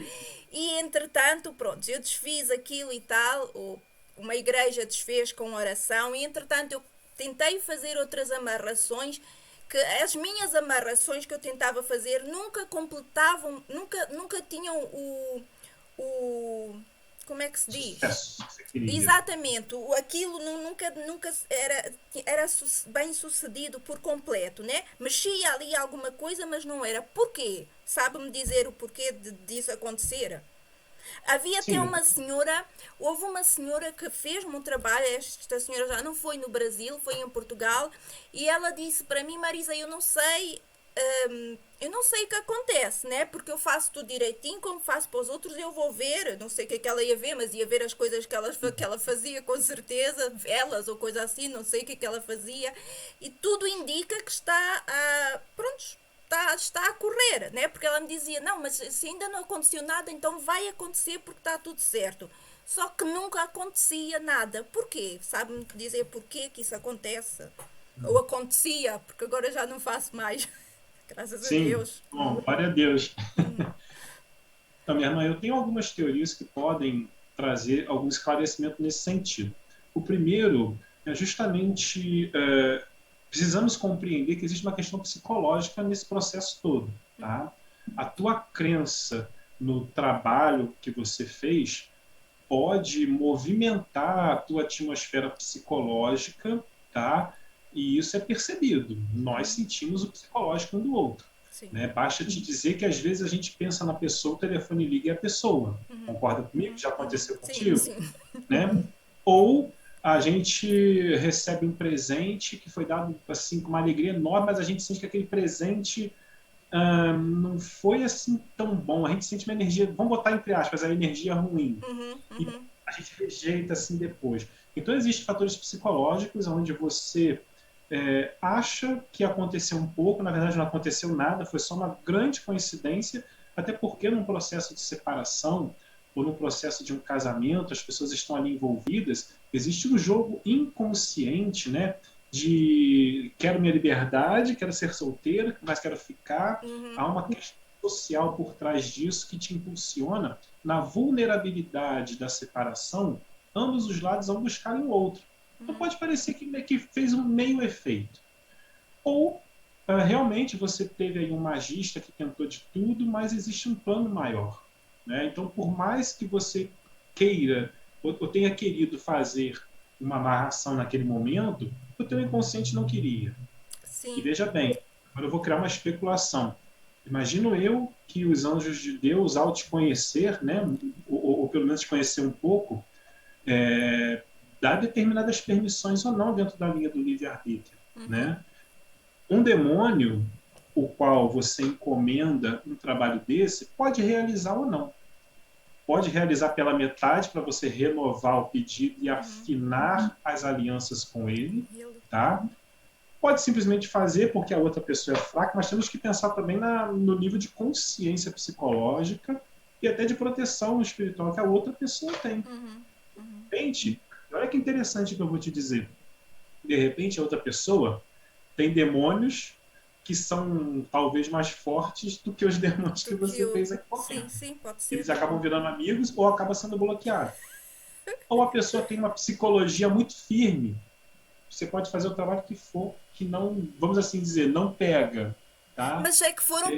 E entretanto, pronto, eu desfiz aquilo e tal, ou uma igreja desfez com oração, e entretanto eu tentei fazer outras amarrações que as minhas amarrações que eu tentava fazer nunca completavam, nunca tinham o como é que se diz?
Sucesso que você queria.
Exatamente, aquilo nunca era bem sucedido por completo, né? Mexia ali alguma coisa, mas não era. Porquê? Sabe-me dizer o porquê disso acontecer? Havia até
Sim,
houve uma senhora que fez-me um trabalho, esta senhora já não foi no Brasil, foi em Portugal, e ela disse para mim, Marisa, eu não sei o que acontece, né? Porque eu faço tudo direitinho, como faço para os outros, eu vou ver, não sei o que é que ela ia ver, mas ia ver as coisas que ela fazia, com certeza, velas ou coisa assim, não sei o que é que ela fazia, e tudo indica que pronto, está a correr, né? Porque ela me dizia, não, mas se ainda não aconteceu nada, então vai acontecer porque está tudo certo. Só que nunca acontecia nada. Porquê? Sabe-me dizer porquê que isso acontece? Ou acontecia, porque agora já não faço mais. Graças a
sim.
Deus.
Bom, glória a Deus. Então, minha irmã, eu tenho algumas teorias que podem trazer algum esclarecimento nesse sentido. O primeiro é justamente precisamos compreender que existe uma questão psicológica nesse processo todo, tá? A tua crença no trabalho que você fez pode movimentar a tua atmosfera psicológica, tá? E isso é percebido. Nós sentimos o psicológico um do outro.
Sim.
Né? Basta te dizer que às vezes a gente pensa na pessoa, o telefone liga e é a pessoa. Concorda comigo? Já aconteceu
Sim,
contigo?
sim.
Né? Ou a gente recebe um presente que foi dado assim com uma alegria enorme, mas a gente sente que aquele presente não foi assim tão bom. A gente sente uma energia, vamos botar entre aspas, a energia ruim. E a gente rejeita assim depois. Então, existem fatores psicológicos onde você acha que aconteceu um pouco, na verdade não aconteceu nada, foi só uma grande coincidência, até porque num processo de separação ou no processo de um casamento, as pessoas estão ali envolvidas, existe um jogo inconsciente, né? De quero minha liberdade, quero ser solteira, mas quero ficar. Há uma questão social por trás disso que te impulsiona na vulnerabilidade da separação, ambos os lados vão buscar o outro. Então pode parecer que fez um meio efeito. Ou realmente você teve aí um magista que tentou de tudo, mas existe um plano maior. Né? Então, por mais que você queira ou tenha querido fazer uma amarração naquele momento, o teu inconsciente não queria. E
Sim.
veja bem, agora eu vou criar uma especulação. Imagino eu que os anjos de Deus, ao te conhecer, né, ou pelo menos te conhecer um pouco, dá determinadas permissões ou não dentro da linha do livre-arbítrio. Né? Um demônio, o qual você encomenda um trabalho desse, pode realizar ou não. Pode realizar pela metade para você renovar o pedido e afinar as alianças com ele, tá? Pode simplesmente fazer porque a outra pessoa é fraca, mas temos que pensar também no nível de consciência psicológica e até de proteção espiritual que a outra pessoa tem. De repente, olha que interessante que eu vou te dizer. De repente, a outra pessoa tem demônios que são talvez mais fortes do que os demônios que você fez aqui
Sim,
momento.
sim, pode ser.
Eles acabam virando amigos ou acabam sendo bloqueados. Ou a pessoa tem uma psicologia muito firme. Você pode fazer o trabalho que for, que não, vamos assim dizer, não pega. Tá?
Mas é que foram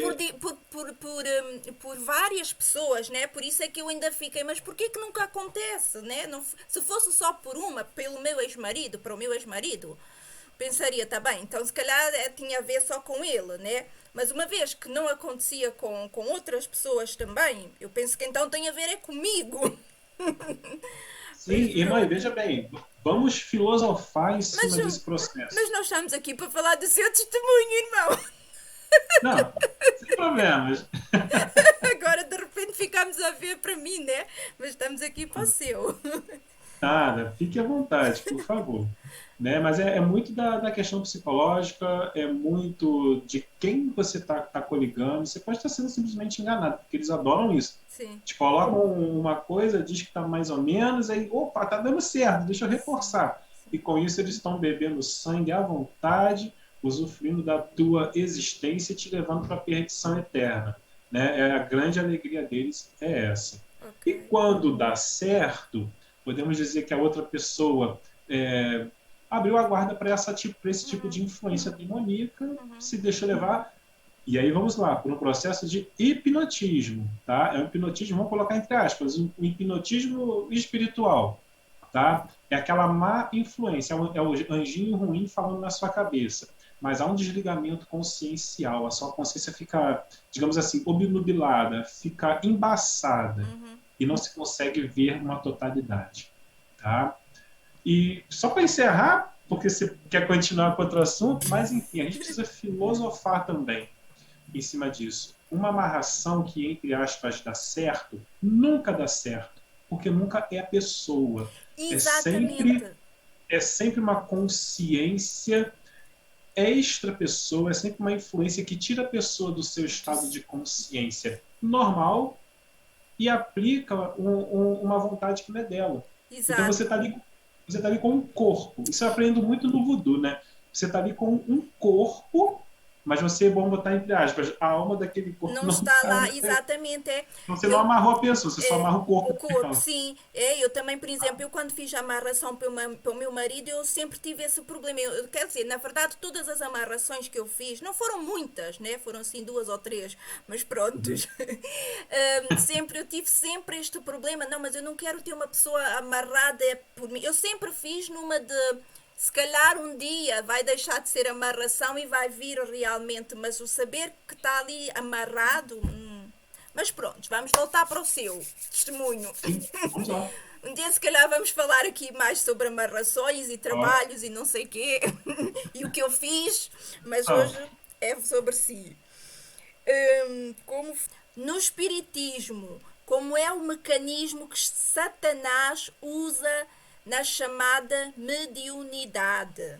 por várias pessoas, né? Por isso é que eu ainda fiquei, mas porquê que nunca acontece, né? Não, se fosse só por uma, pelo meu ex-marido, para o meu ex-marido, pensaria, tá bem, então se calhar tinha a ver só com ele, né? Mas uma vez que não acontecia com outras pessoas também, eu penso que então tem a ver é comigo.
Sim,
Mas
irmã, e
pronto.
veja bem, vamos filosofar em
Mas,
cima desse
mas
processo.
nós estamos aqui para falar do seu testemunho, irmão.
Não, sem problemas.
Agora de repente ficamos a ver para mim, né? Mas estamos aqui para o seu.
Nada, fique à vontade, por favor. Né? Mas é muito da questão psicológica, é muito de quem você está coligando. Você pode estar sendo simplesmente enganado, porque eles adoram isso.
Sim,
Te colocam uma coisa, diz que está mais ou menos, aí, opa, está dando certo, deixa eu
sim,
reforçar. E com isso eles estão bebendo sangue à vontade, usufruindo da tua existência e te levando para a perdição eterna. Né? A grande alegria deles é essa.
ok.
E quando dá certo, podemos dizer que a outra pessoa abriu a guarda para esse tipo de influência demoníaca, se deixa levar. E aí vamos lá, por um processo de hipnotismo. Tá? É um hipnotismo, vamos colocar entre aspas, um hipnotismo espiritual. Tá? É aquela má influência, é o anjinho ruim falando na sua cabeça. Mas há um desligamento consciencial, a sua consciência fica, digamos assim, obnubilada, fica embaçada e não se consegue ver uma totalidade. Tá? E só para encerrar, porque você quer continuar com outro assunto, mas enfim, a gente precisa filosofar também em cima disso. Uma amarração que, entre aspas, dá certo, nunca dá certo, porque nunca é a pessoa. É sempre,
Exatamente.
é sempre uma consciência extra-pessoa, é sempre uma influência que tira a pessoa do seu estado de consciência normal e aplica uma vontade que não é dela. Então
Exato.
você tá ali com um corpo. Isso eu aprendo muito no voodoo, né? Você tá ali com um corpo, mas você, é bom botar entre aspas, a alma daquele corpo
Não
não
está
tá.
lá, exatamente.
Você não
Eu,
amarrou a pessoa, você só amarra o
o
corpo
corpo,
dela.
sim. Eu também, por exemplo, eu quando fiz a amarração para o meu marido, eu sempre tive esse problema. Quer dizer, na verdade, todas as amarrações que eu fiz, não foram muitas, né? Foram assim duas ou três, mas prontos. Sempre, eu tive sempre este problema. Não, mas eu não quero ter uma pessoa amarrada por mim. Eu sempre fiz numa de se calhar um dia vai deixar de ser amarração e vai vir realmente, mas o saber que está ali amarrado. Mas pronto, vamos voltar para o seu testemunho.
Sim, vamos lá.
Um dia se calhar vamos falar aqui mais sobre amarrações e
Ó,
trabalhos e não sei o quê e o que eu fiz, mas
ó,
hoje é sobre si. Como no espiritismo, como é o mecanismo que Satanás usa na chamada mediunidade.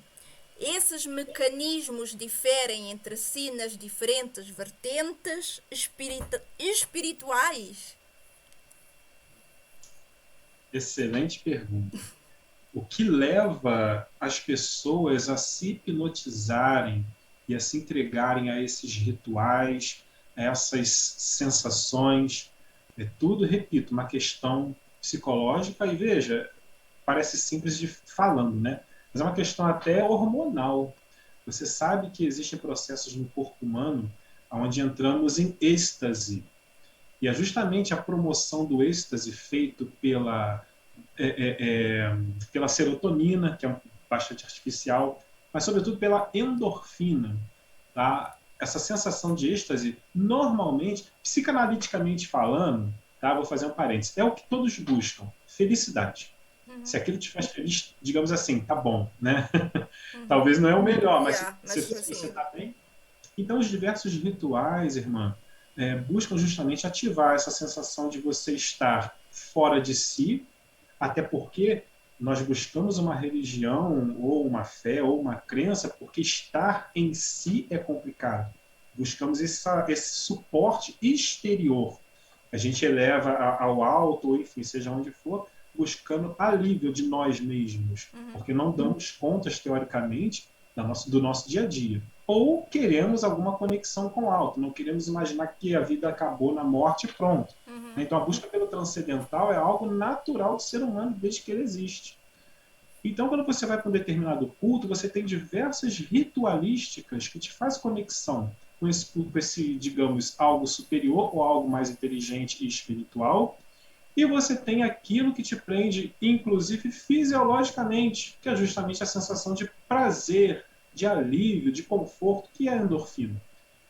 Esses mecanismos diferem entre si nas diferentes vertentes espirituais?
Excelente pergunta. O que leva as pessoas a se hipnotizarem e a se entregarem a esses rituais, a essas sensações, é tudo, repito, uma questão psicológica e veja, parece simples de falando, né? Mas é uma questão até hormonal. Você sabe que existem processos no corpo humano onde entramos em êxtase. E é justamente a promoção do êxtase feito é, é, é, pela serotonina, que é bastante artificial, mas sobretudo pela endorfina. Tá? Essa sensação de êxtase, normalmente, psicanaliticamente falando, tá? Vou fazer um parênteses, é o que todos buscam, felicidade. Se aquilo te faz feliz, digamos assim, tá bom, né? Talvez não é o melhor, mas
Yeah,
se
mas
você
assim,
está bem. Então, os diversos rituais, irmã, buscam justamente ativar essa sensação de você estar fora de si, até porque nós buscamos uma religião, ou uma fé, ou uma crença, porque estar em si é complicado. Buscamos esse suporte exterior. A gente eleva ao alto, ou enfim, seja onde for, buscando alívio de nós mesmos, porque não damos contas, teoricamente, do nosso dia a dia. Ou queremos alguma conexão com o alto, não queremos imaginar que a vida acabou na morte e pronto. Então, a busca pelo transcendental é algo natural do ser humano desde que ele existe. Então, quando você vai para um determinado culto, você tem diversas ritualísticas que te fazem conexão com esse, digamos, algo superior ou algo mais inteligente e espiritual. E você tem aquilo que te prende, inclusive fisiologicamente, que é justamente a sensação de prazer, de alívio, de conforto, que é a endorfina.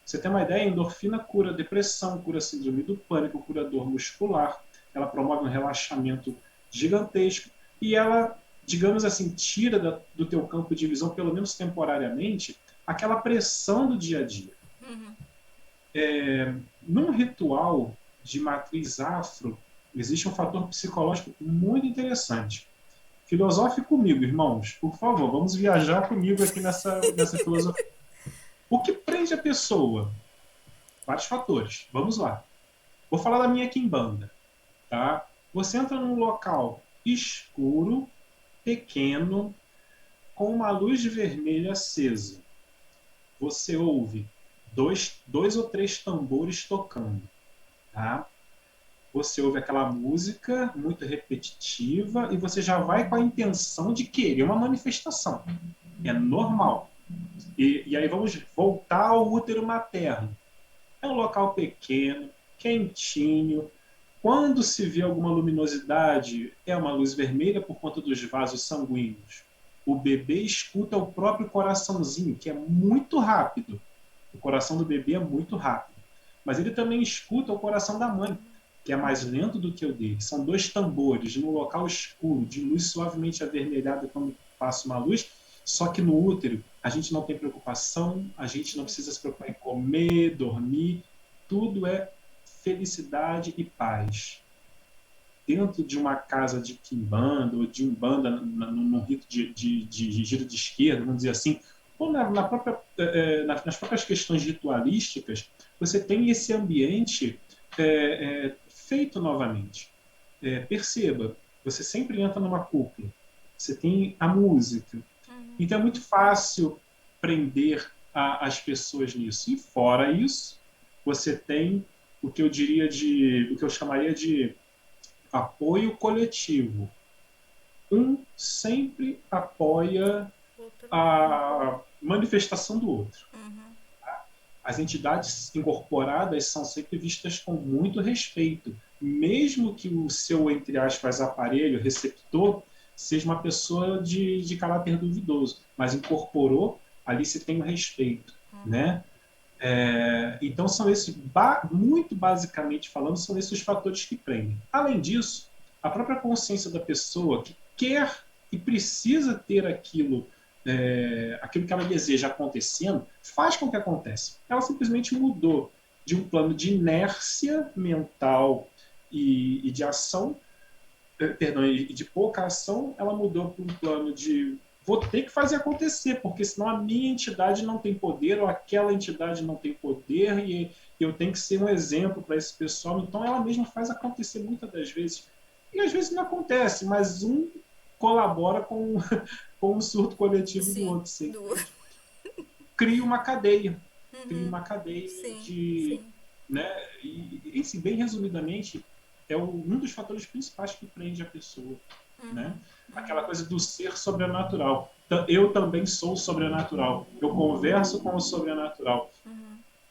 Você tem uma ideia? A endorfina cura depressão, cura síndrome do pânico, cura dor muscular, ela promove um relaxamento gigantesco e ela, digamos assim, tira do teu campo de visão, pelo menos temporariamente, aquela pressão do dia a dia. Num ritual de matriz afro, existe um fator psicológico muito interessante. Filosofe comigo, irmãos, por favor, vamos viajar comigo aqui nessa filosofia. O que prende a pessoa? Vários fatores. Vamos lá. Vou falar da minha quimbanda, tá? Você entra num local escuro, pequeno, com uma luz vermelha acesa. Você ouve dois ou três tambores tocando, tá? Você ouve aquela música muito repetitiva e você já vai com a intenção de querer uma manifestação. É normal. E aí vamos voltar ao útero materno. É um local pequeno, quentinho. Quando se vê alguma luminosidade, é uma luz vermelha por conta dos vasos sanguíneos. O bebê escuta o próprio coraçãozinho, que é muito rápido. O coração do bebê é muito rápido. Mas ele também escuta o coração da mãe, que é mais lento do que o dele. São dois tambores num local escuro, de luz suavemente avermelhada quando passa uma luz. Só que no útero, a gente não tem preocupação, a gente não precisa se preocupar em comer, dormir. Tudo é felicidade e paz. Dentro de uma casa de quimbanda ou de umbanda, num rito de giro de esquerda, vamos dizer assim, ou nas próprias questões ritualísticas, você tem esse ambiente feito novamente. Perceba, você sempre entra numa cúpula, você tem a música, então é muito fácil prender as pessoas nisso. E fora isso, você tem o que eu chamaria de apoio coletivo. Um sempre apoia a manifestação do outro. As entidades incorporadas são sempre vistas com muito respeito, mesmo que o seu, entre aspas, aparelho, receptor, seja uma pessoa de caráter duvidoso, mas incorporou, ali se tem o respeito, né? Então, são esses, muito basicamente falando, são esses os fatores que prendem. Além disso, a própria consciência da pessoa que quer e precisa ter aquilo que ela deseja acontecendo, faz com que aconteça. Ela simplesmente mudou de um plano de inércia mental e de ação, perdão, e de pouca ação, ela mudou para um plano de vou ter que fazer acontecer, porque senão a minha entidade não tem poder, ou aquela entidade não tem poder, e eu tenho que ser um exemplo para esse pessoal. Então ela mesma faz acontecer muitas das vezes. E às vezes não acontece, mas um colabora com, com o surto coletivo do
Sim,
outro. Sim.
do...
Cria uma cadeia. Cria uma cadeia
Sim,
de...
sim.
Né? E assim, bem resumidamente, é um dos fatores principais que prende a pessoa. Né? Aquela coisa do ser sobrenatural. Eu também sou sobrenatural. Eu converso com o sobrenatural.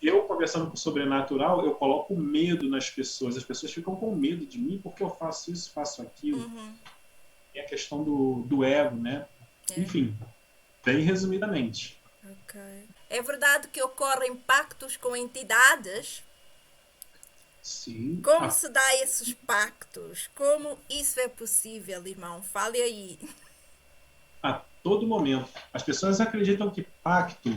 Eu, conversando com o sobrenatural, eu coloco medo nas pessoas. As pessoas ficam com medo de mim porque eu faço isso, faço aquilo. É a questão do ego, né?
É.
Enfim, bem resumidamente.
Ok. É verdade que ocorrem pactos com entidades?
Sim,
Como se dá esses pactos? Como isso é possível, irmão? Fale aí.
a todo momento. As pessoas acreditam que pacto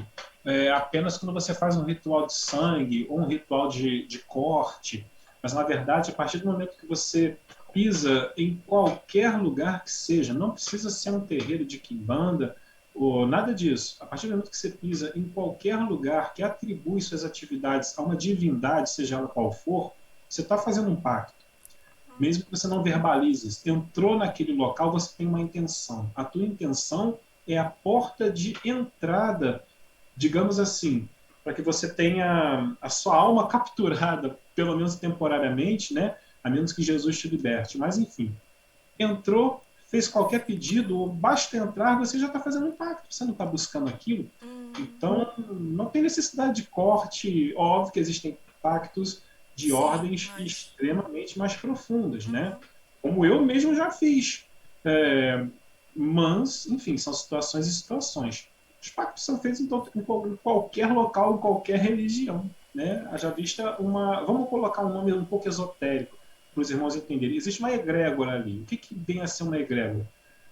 é apenas quando você faz um ritual de sangue ou um ritual de corte, mas na verdade, a partir do momento que você pisa em qualquer lugar que seja, não precisa ser um terreiro de quimbanda ou nada disso. A partir do momento que você pisa em qualquer lugar que atribui suas atividades a uma divindade, seja ela qual for, você está fazendo um pacto. Mesmo que você não verbalize, entrou naquele local, você tem uma intenção. A tua intenção é a porta de entrada, digamos assim, para que você tenha a sua alma capturada, pelo menos temporariamente, né? A menos que Jesus te liberte. Mas, enfim, entrou, fez qualquer pedido, basta entrar, você já está fazendo um pacto, você não está buscando aquilo. Então, não tem necessidade de corte. Óbvio que existem pactos de
Sim,
ordens
mas.
extremamente mais profundas, né? Como eu mesmo já fiz. É, mas, enfim, são situações e situações. Os pactos são feitos em qualquer local, em qualquer religião, né? Haja vista uma... Vamos colocar um nome um pouco esotérico para os irmãos entenderem. Existe uma egrégora ali. O que, que vem a ser uma egrégora?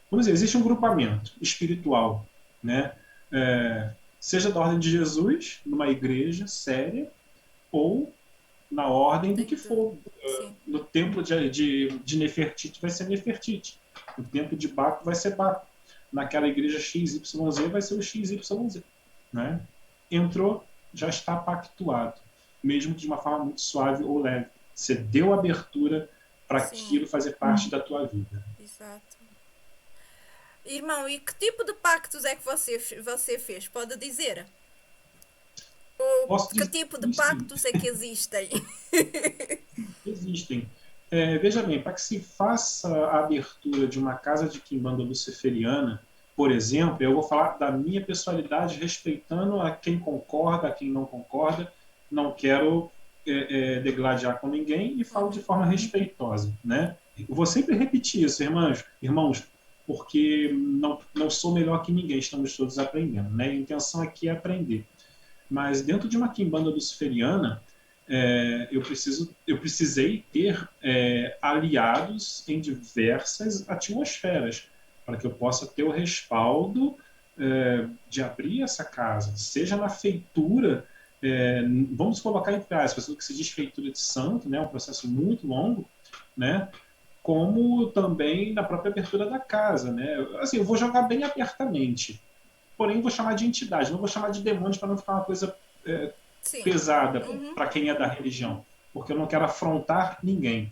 Vamos dizer, existe um grupamento espiritual, né? Seja da ordem de Jesus, numa igreja séria, ou na ordem do que
Dentro.
for.
Sim.
No templo de Nefertiti vai ser Nefertiti. No templo de Baco vai ser Baco. Naquela igreja XYZ vai ser o XYZ. Né? Entrou, já está pactuado. Mesmo de uma forma muito suave ou leve. Você deu abertura para
Sim.
aquilo fazer parte da tua vida.
Exato. Irmão, e que tipo de pactos é que você fez? Pode dizer? Ou
Posso
que
dizer
tipo de
que sim,
pactos é que existem?
existem. Veja bem, para que se faça a abertura de uma casa de quimbanda luciferiana, por exemplo, eu vou falar da minha pessoalidade, respeitando a quem concorda, a quem não concorda, não quero degladiar com ninguém e falo de forma respeitosa. Né? Eu vou sempre repetir isso, irmãos, porque não sou melhor que ninguém, estamos todos aprendendo. Né? A intenção aqui é aprender. Mas dentro de uma quimbanda luciferiana, eu precisei ter aliados em diversas atmosferas para que eu possa ter o respaldo de abrir essa casa, seja na feitura, vamos colocar entre aspas, o que se diz feitura de santo, né, um processo muito longo, né, como também na própria abertura da casa, né. Assim, eu vou jogar bem abertamente, porém vou chamar de entidade, não vou chamar de demônios para não ficar uma coisa
Sim.
pesada para quem é da religião, porque eu não quero afrontar ninguém.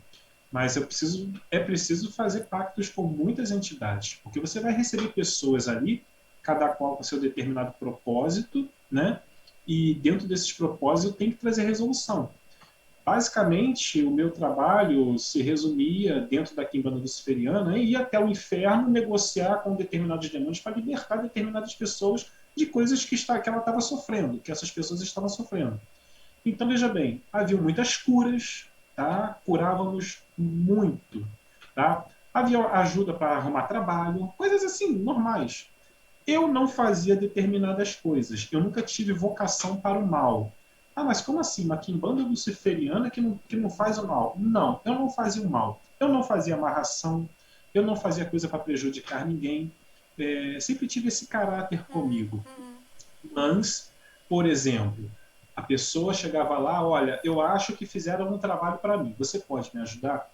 Mas é preciso fazer pactos com muitas entidades, porque você vai receber pessoas ali, cada qual com seu determinado propósito, né? E dentro desses propósitos tem que trazer resolução. Basicamente, o meu trabalho se resumia, dentro da quimbanda luciferiana, em ir até o inferno negociar com determinados demônios para libertar determinadas pessoas de coisas que ela estava sofrendo, que essas pessoas estavam sofrendo. Então, veja bem, havia muitas curas, tá? Curávamos muito, tá? Havia ajuda para arrumar trabalho, coisas assim, normais. Eu não fazia determinadas coisas. Eu nunca tive vocação para o mal. Ah, mas como assim? Uma quimbanda luciferiana que não faz o mal? Não, eu não fazia o mal. Eu não fazia amarração, eu não fazia coisa para prejudicar ninguém. Sempre tive esse caráter comigo. Mas, por exemplo, a pessoa chegava lá, olha, eu acho que fizeram um trabalho para mim. Você pode me ajudar?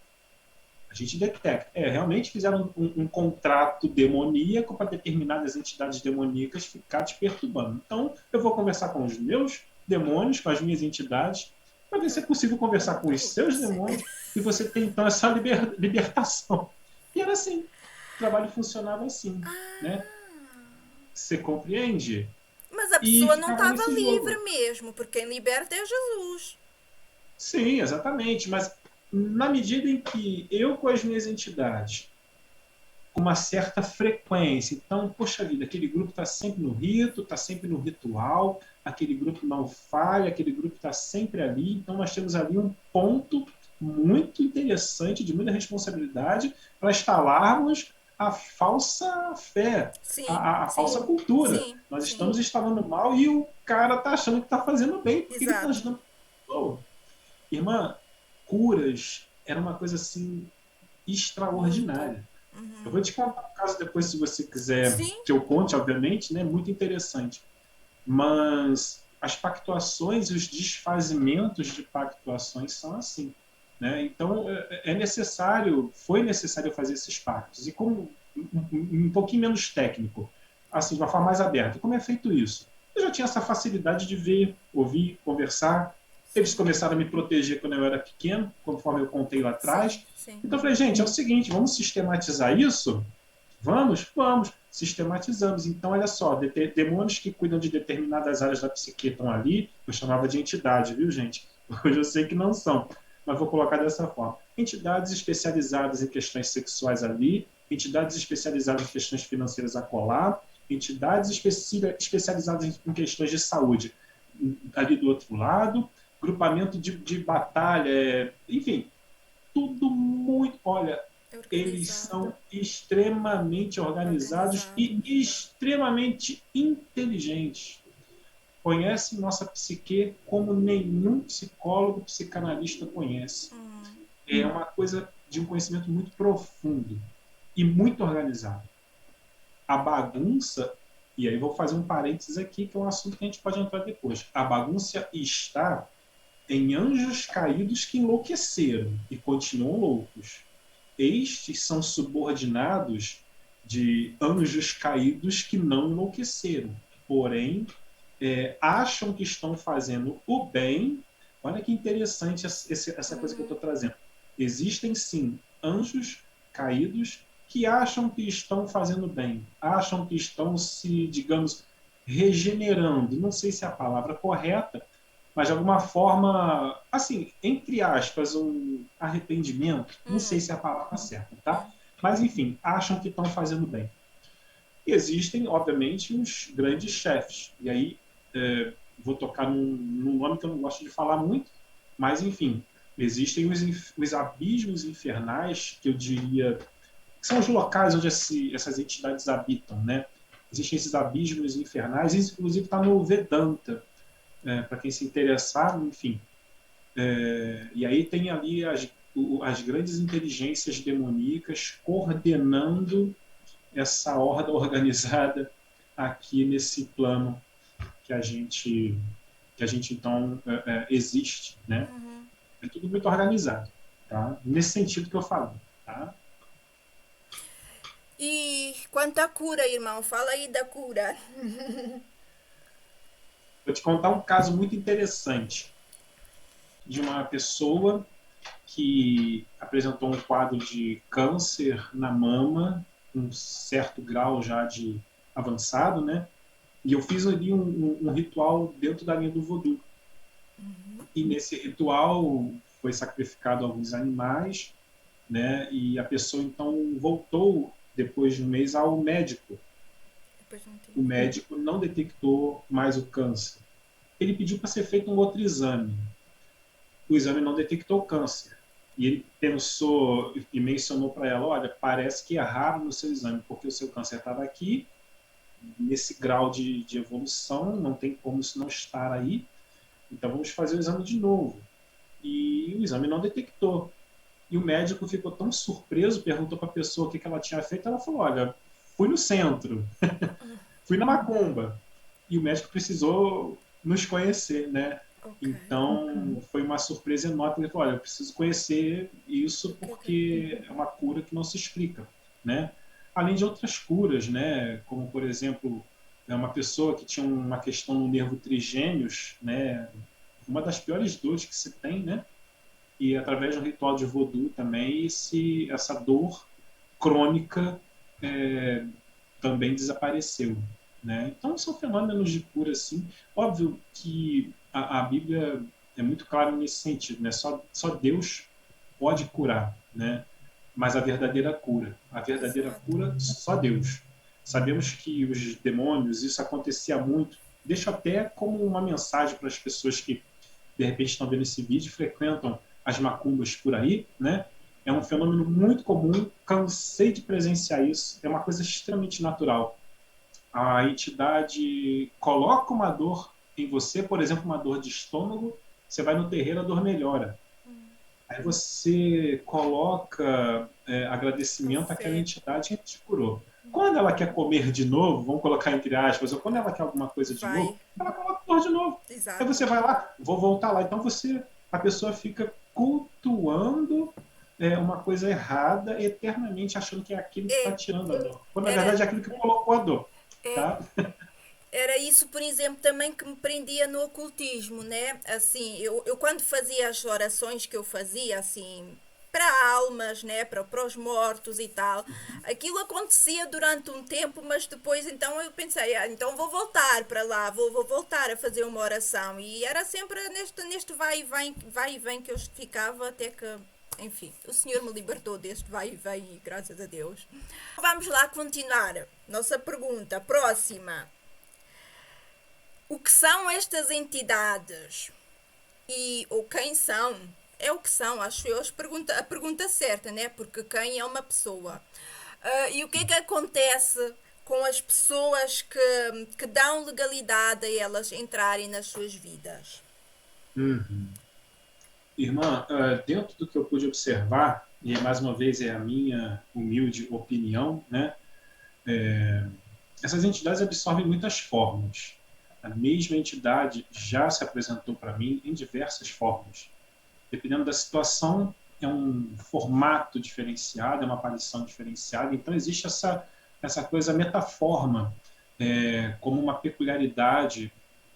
A gente detecta. Realmente fizeram um contrato demoníaco para determinadas entidades demoníacas ficar te perturbando. Então, eu vou conversar com os meus demônios, com as minhas entidades, para ver se é possível conversar com os seus demônios e você ter, então, essa libertação. E era assim. O trabalho funcionava assim, né? Você compreende?
Mas a
E
pessoa não
ficava
estava
nesse
livre
jogo.
mesmo, porque quem liberta é Jesus.
Sim, exatamente. Mas na medida em que eu, com as minhas entidades, com uma certa frequência, então, poxa vida, aquele grupo está sempre no rito, está sempre no ritual, aquele grupo não falha, aquele grupo está sempre ali. Então, nós temos ali um ponto muito interessante, de muita responsabilidade, para instalarmos a falsa fé,
Sim,
a falsa
sim,
cultura.
sim,
Nós
sim.
estamos instalando mal e o cara está achando que está fazendo bem, porque ele está
Exato.
ajudando. Oh, irmã, curas era uma coisa assim
Muito.
extraordinária. Eu vou te contar um caso depois, se você quiser
Sim.
que eu conte, obviamente, né? Muito interessante. Mas as pactuações e os desfazimentos de pactuações são assim. Né? Então, é necessário, foi necessário fazer esses pactos. E como um pouquinho menos técnico, assim, de uma forma mais aberta. Como é feito isso? Eu já tinha essa facilidade de ver, ouvir, conversar. Eles
Sim,
começaram a me proteger quando eu era pequeno, conforme eu contei lá
sim,
atrás.
sim.
Então eu falei, gente, é o seguinte, vamos sistematizar isso? Vamos? Vamos. Sistematizamos. Então, olha só, demônios que cuidam de determinadas áreas da psique estão ali, eu chamava de entidade, viu, gente? Hoje eu sei que não são, mas vou colocar dessa forma. Entidades especializadas em questões sexuais ali, entidades especializadas em questões financeiras acolá, entidades especializadas em questões de saúde ali do outro lado, grupamento de batalha, enfim, tudo muito. Olha, eles
Organizado.
são extremamente organizados
Organizado.
e extremamente inteligentes. Conhecem nossa psique como nenhum psicólogo, psicanalista conhece. É uma coisa de um conhecimento muito profundo e muito organizado. A bagunça, e aí vou fazer um parênteses aqui, que é um assunto que a gente pode entrar depois. A bagunça está em anjos caídos que enlouqueceram e continuam loucos. Estes são subordinados de anjos caídos que não enlouqueceram, porém acham que estão fazendo o bem. Olha que interessante essa coisa que eu estou trazendo. Existem sim anjos caídos que acham que estão fazendo bem, acham que estão se, digamos, regenerando. Não sei se é a palavra correta, mas de alguma forma, assim, entre aspas, um arrependimento, não sei se é a palavra certa, tá? Mas enfim, acham que estão fazendo bem. E existem, obviamente, os grandes chefes. E aí vou tocar num nome que eu não gosto de falar muito, mas enfim, existem os abismos infernais, que eu diria que são os locais onde essas entidades habitam, né? Existem esses abismos infernais, isso inclusive está no Vedanta, para quem se interessar, enfim. E aí tem ali as grandes inteligências demoníacas coordenando essa horda organizada aqui nesse plano que a gente então existe, né? É tudo muito organizado, tá? Nesse sentido que eu falo, tá?
E quanto à cura, irmão, fala aí da cura.
Vou te contar um caso muito interessante de uma pessoa que apresentou um quadro de câncer na mama, um certo grau já de avançado, né? E eu fiz ali um ritual dentro da linha do voodoo. E nesse ritual foi sacrificado alguns animais, né? E a pessoa então voltou depois de um mês ao médico. O médico não detectou mais o câncer. Ele pediu para ser feito um outro exame. O exame não detectou câncer. E ele pensou e mencionou para ela: olha, parece que erraram no seu exame, porque o seu câncer estava aqui, nesse grau de evolução, não tem como isso não estar aí, então vamos fazer o exame de novo. E o exame não detectou. E o médico ficou tão surpreso, perguntou para a pessoa o que ela tinha feito, ela falou: olha, fui no centro, fui na macumba. E o médico precisou nos conhecer, né?
Ok.
Então, foi uma surpresa enorme. Ele falou, olha, eu preciso conhecer isso
O que é
porque é uma cura que não se explica, né? Além de outras curas, né? Como, por exemplo, uma pessoa que tinha uma questão no nervo trigêmeos, né? Uma das piores dores que se tem, né? E através de um ritual de voodoo também, essa dor crônica é, também desapareceu. Né? Então, são fenômenos de cura, sim. Óbvio que a Bíblia é muito clara nesse sentido. Né? Só Deus pode curar, né? Mas a verdadeira
Exato.
cura, só Deus. Sabemos que os demônios, isso acontecia muito. Deixo até como uma mensagem para as pessoas que de repente estão vendo esse vídeo, frequentam as macumbas por aí, né? É um fenômeno muito comum, cansei de presenciar isso, é uma coisa extremamente natural. A entidade coloca uma dor em você, por exemplo, uma dor de estômago, você vai no terreiro, a dor melhora. Aí você coloca
Com
agradecimento àquela
fé.
entidade que te curou. Quando ela quer comer de novo, vamos colocar entre aspas, ou quando ela quer alguma coisa de novo,
Vai.
ela coloca dor de novo. Aí
Exato.
você vai lá, vou voltar lá. Então a pessoa fica cultuando uma coisa errada eternamente, achando que é aquilo que está
É,
tirando a dor. Quando na
era,
verdade é aquilo que colocou a dor.
é,
Tá?
era isso, por exemplo, também que me prendia no ocultismo, né? Assim, eu quando fazia as orações que eu fazia, assim, para almas, né? Para os mortos e tal, aquilo acontecia durante um tempo, mas depois então eu pensei, então vou voltar para lá, vou voltar a fazer uma oração. E era sempre neste vai e vem que eu ficava até que. Enfim, o Senhor me libertou deste vai e vem e graças a Deus. Vamos lá continuar. Nossa pergunta, próxima. O que são estas entidades ou quem são? É o que são, acho eu, a pergunta certa, né? Porque quem é uma pessoa. E o que é que acontece com as pessoas que dão legalidade a elas entrarem nas suas vidas?
Uhum. Irmã, dentro do que eu pude observar, e mais uma vez é a minha humilde opinião, né? Essas entidades absorvem muitas formas. A mesma entidade já se apresentou para mim em diversas formas. Dependendo da situação, é um formato diferenciado, é uma aparição diferenciada. Então, existe essa coisa metaforma como uma peculiaridade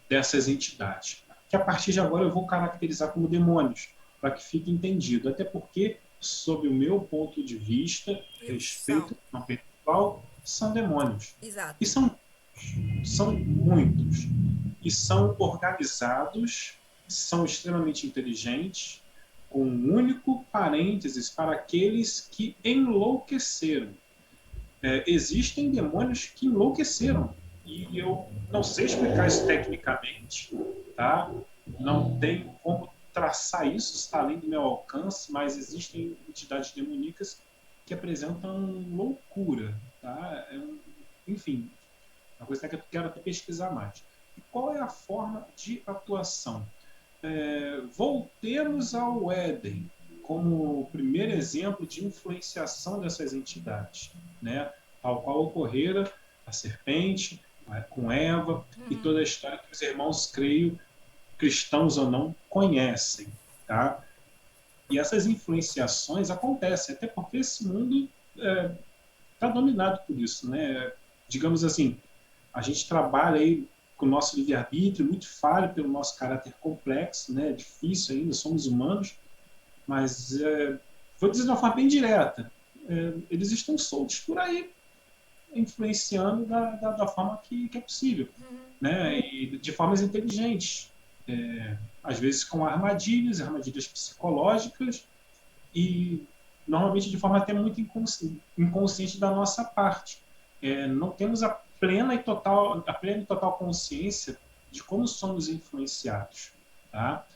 dessas entidades, que a partir de agora eu vou caracterizar como demônios, para que fique entendido. Até porque, sob o meu ponto de vista,
Eles são.
respeito ao espiritual, são demônios. E
Exato.
são muitos. E são organizados, são extremamente inteligentes, com um único parênteses para aqueles que enlouqueceram. Existem demônios que enlouqueceram. E eu não sei explicar isso tecnicamente, tá? Não tenho como traçar isso, está além do meu alcance, mas existem entidades demoníacas que apresentam loucura, tá? Enfim, uma coisa que eu quero até pesquisar mais. E qual é a forma de atuação? Voltemos ao Éden como o primeiro exemplo de influenciação dessas entidades, né? Tal qual ocorrera a serpente com Eva e toda a história que os irmãos, creio, cristãos ou não, conhecem, tá? E essas influenciações acontecem, até porque esse mundo está dominado por isso, né? Digamos assim, a gente trabalha aí com o nosso livre-arbítrio, muito falho pelo nosso caráter complexo, né? Difícil ainda, somos humanos, mas vou dizer de uma forma bem direta, eles estão soltos por aí, influenciando da forma que é possível, né? E de formas inteligentes, às vezes com armadilhas psicológicas e normalmente de forma até muito inconsciente da nossa parte. Não temos a plena e total consciência de como somos influenciados, tá?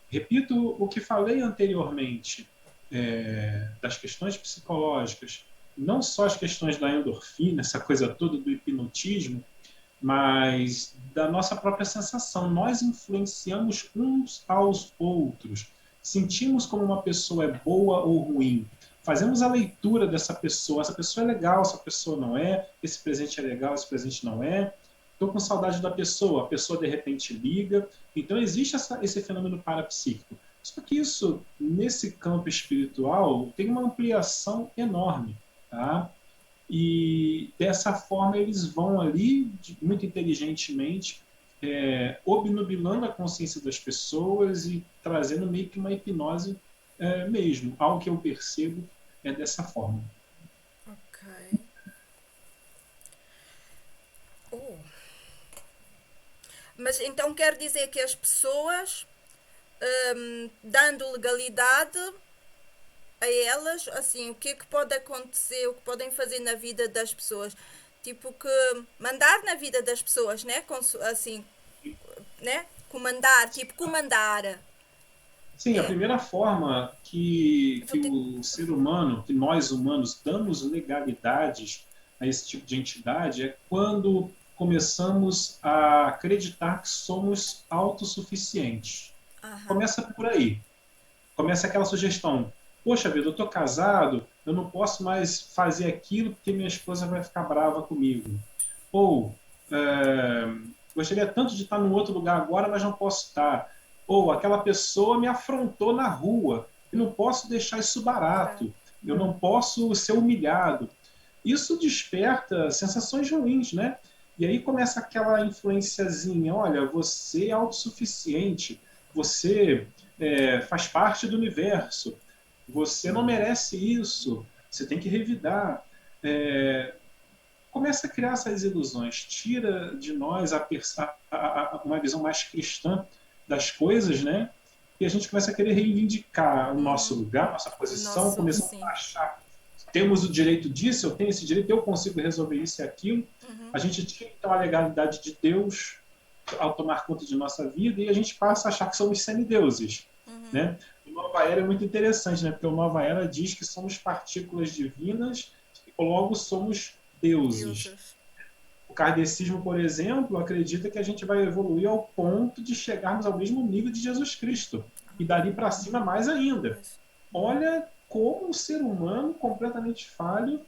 Repito o que falei anteriormente, das questões psicológicas, não só as questões da endorfina, essa coisa toda do hipnotismo, mas da nossa própria sensação. Nós influenciamos uns aos outros. Sentimos como uma pessoa é boa ou ruim. Fazemos a leitura dessa pessoa. Essa pessoa é legal, essa pessoa não é. Esse presente é legal, esse presente não é. estou com saudade da pessoa, a pessoa de repente liga. Então existe esse fenômeno parapsíquico. Só que isso, nesse campo espiritual, tem uma ampliação enorme, tá? E dessa forma eles vão ali, muito inteligentemente, obnubilando a consciência das pessoas e trazendo meio que uma hipnose mesmo. Algo que eu percebo é dessa forma.
Ok. Oh. Mas então quer dizer que as pessoas, dando legalidade a elas, assim, o que é que pode acontecer, o que podem fazer na vida das pessoas? Tipo que mandar na vida das pessoas, né? Assim, né? Comandar, tipo comandar.
Sim, a
É.
primeira forma
Eu vou
que
ter...
o ser humano, que nós humanos damos legalidades a esse tipo de entidade é quando começamos a acreditar que somos autossuficientes.
Aham.
Começa por aí. Começa aquela sugestão: poxa vida, eu estou casado, eu não posso mais fazer aquilo porque minha esposa vai ficar brava comigo. Ou é, gostaria tanto de estar num outro lugar agora, mas não posso estar. Ou aquela pessoa me afrontou na rua, eu não posso deixar isso barato, eu não posso ser humilhado. Isso desperta sensações ruins, né? E aí começa aquela influenciazinha: olha, você é autossuficiente, você faz parte do universo, você não merece isso, você tem que revidar. É, começa a criar essas ilusões, tira de nós uma visão mais cristã das coisas, né? E a gente começa a querer reivindicar o nosso lugar, nossa
O
posição,
nosso,
começamos
sim.
a achar temos o direito disso, eu tenho esse direito, eu consigo resolver isso e aquilo. A gente tira então a legalidade de Deus ao tomar conta de nossa vida e a gente passa a achar que somos semideuses, né? O Nova Era é muito interessante, né? Porque o Nova Era diz que somos partículas divinas e logo somos deuses.
Deuses.
O kardecismo, por exemplo, acredita que a gente vai evoluir ao ponto de chegarmos ao mesmo nível de Jesus Cristo. E dali para cima mais ainda.
Mas
Olha como o ser humano completamente falho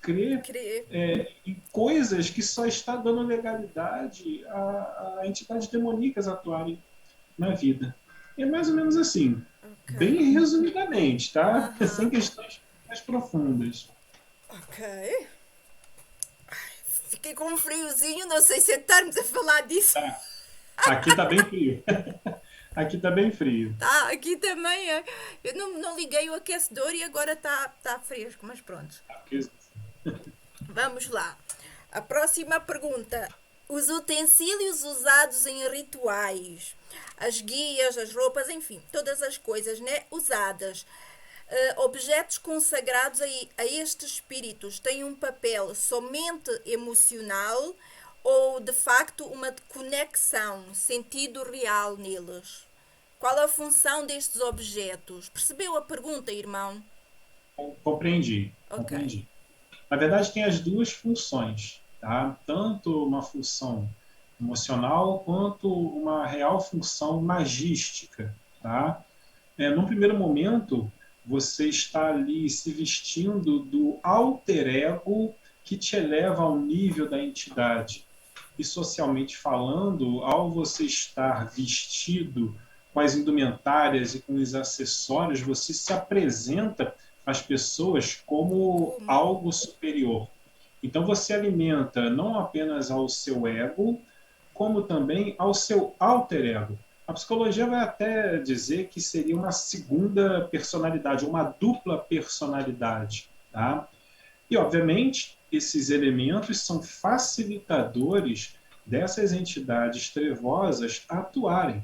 crê
crer.
em coisas que só está dando legalidade a entidades demoníacas atuarem na vida. É mais ou menos assim,
Ok.
bem resumidamente, tá? Sem
Aham.
questões mais profundas.
Ok. Fiquei com um friozinho, não sei se é estarmos a falar disso.
Tá. Aqui está bem frio. Aqui está bem frio.
Tá, aqui também é. Eu não liguei o aquecedor e agora tá fresco, mas pronto. Vamos lá. A próxima pergunta. Os utensílios usados em rituais, as guias, as roupas, enfim, todas as coisas, né, usadas, objetos consagrados a estes espíritos têm um papel somente emocional ou de facto uma conexão, sentido real neles? Qual a função destes objetos? Percebeu a pergunta, irmão?
Compreendi,
Ok.
compreendi. Na verdade, tem as duas funções, tá? Tanto uma função emocional quanto uma real função magística, tá? Num primeiro momento, você está ali se vestindo do alter ego que te eleva ao nível da entidade. E socialmente falando, ao você estar vestido com as indumentárias e com os acessórios, você se apresenta às pessoas como
Como?
algo superior. Então você alimenta não apenas ao seu ego, como também ao seu alter ego. A psicologia vai até dizer que seria uma segunda personalidade, uma dupla personalidade, tá? E, obviamente, esses elementos são facilitadores dessas entidades trevosas atuarem.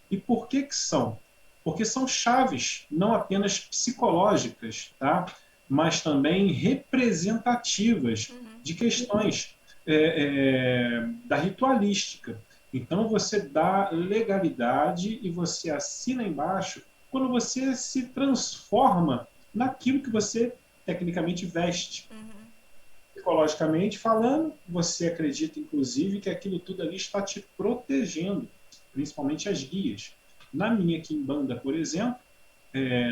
E por que que são? Porque são chaves, não apenas psicológicas, tá? Mas também representativas de questões da ritualística. Então, você dá legalidade e você assina embaixo quando você se transforma naquilo que você tecnicamente veste. Psicologicamente falando, você acredita, inclusive, que aquilo tudo ali está te protegendo, principalmente as guias. Na minha quimbanda, por exemplo,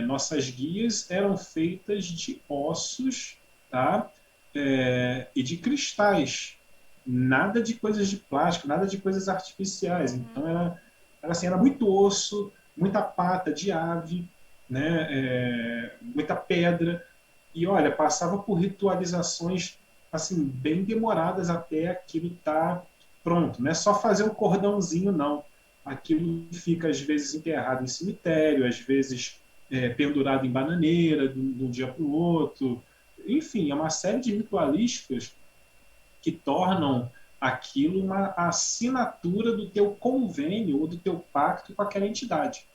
nossas guias eram feitas de ossos, tá? E de cristais. nada de coisas de plástico, nada de coisas artificiais. Então assim, era muito osso, muita pata de ave, né? Muita pedra. E olha, passava por ritualizações assim bem demoradas até aquilo estar pronto. Não é só fazer um cordãozinho, não. Aquilo fica às vezes enterrado em cemitério, às vezes pendurado em bananeira de um dia para o outro. Enfim, é uma série de ritualísticas que tornam aquilo uma assinatura do teu convênio ou do teu pacto com aquela entidade.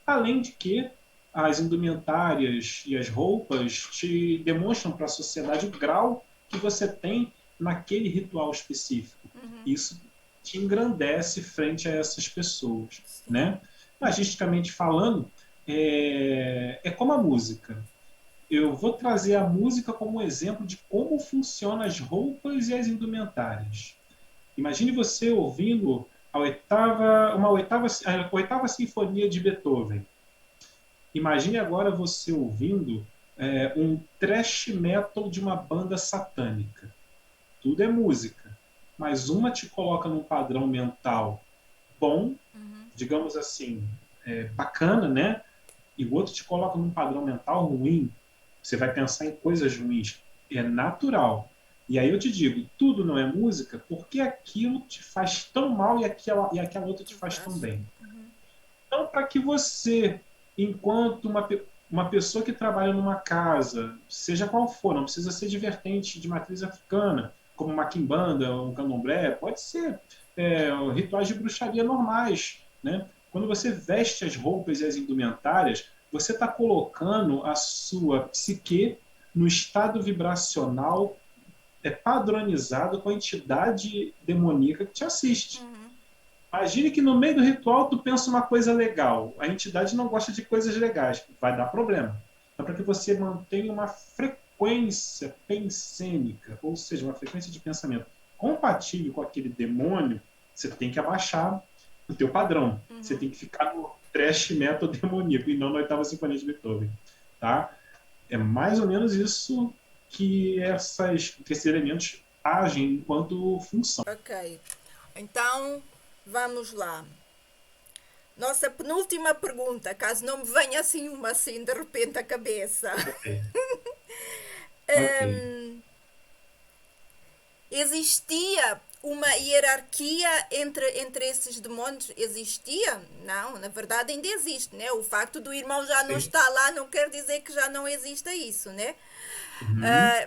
Além de que as indumentárias e as roupas te demonstram para a sociedade o grau que você tem naquele ritual específico. Isso te engrandece frente a essas pessoas,
Sim.
né? Magisticamente falando, é como a música. Eu vou trazer a música como um exemplo de como funcionam as roupas e as indumentárias. Imagine você ouvindo a oitava sinfonia de Beethoven. Imagine agora você ouvindo um thrash metal de uma banda satânica. Tudo é música, mas uma te coloca num padrão mental bom, digamos assim, bacana, né? E o outro te coloca num padrão mental ruim. Você vai pensar em coisas ruins. É natural. E aí eu te digo, tudo não é música porque aquilo te faz tão mal e aquela outra te faz tão
Exato.
bem. Então, para que você, enquanto uma pessoa que trabalha numa casa, seja qual for, não precisa ser divertente de matriz africana, como uma quimbanda, um candomblé, pode ser rituais de bruxaria normais, né? Quando você veste as roupas e as indumentárias, você está colocando a sua psique no estado vibracional padronizado com a entidade demoníaca que te assiste. Imagine que no meio do ritual tu pensa uma coisa legal. A entidade não gosta de coisas legais. Vai dar problema. Então, para que você mantenha uma frequência pensênica, ou seja, uma frequência de pensamento compatível com aquele demônio, você tem que abaixar o teu padrão. Você tem que ficar no thrash metal demoníaco e não na oitava sinfonia de Beethoven. Tá? É mais ou menos isso que esses elementos agem enquanto função.
Ok. Então, vamos lá. Nossa penúltima pergunta, caso não me venha assim uma assim de repente à cabeça.
Ok. Ok.
Existia uma hierarquia entre esses demónios? Existia? Não, na verdade ainda existe, né? O facto do irmão já não
Sim.
estar lá não quer dizer que já não exista isso, né?
Uhum.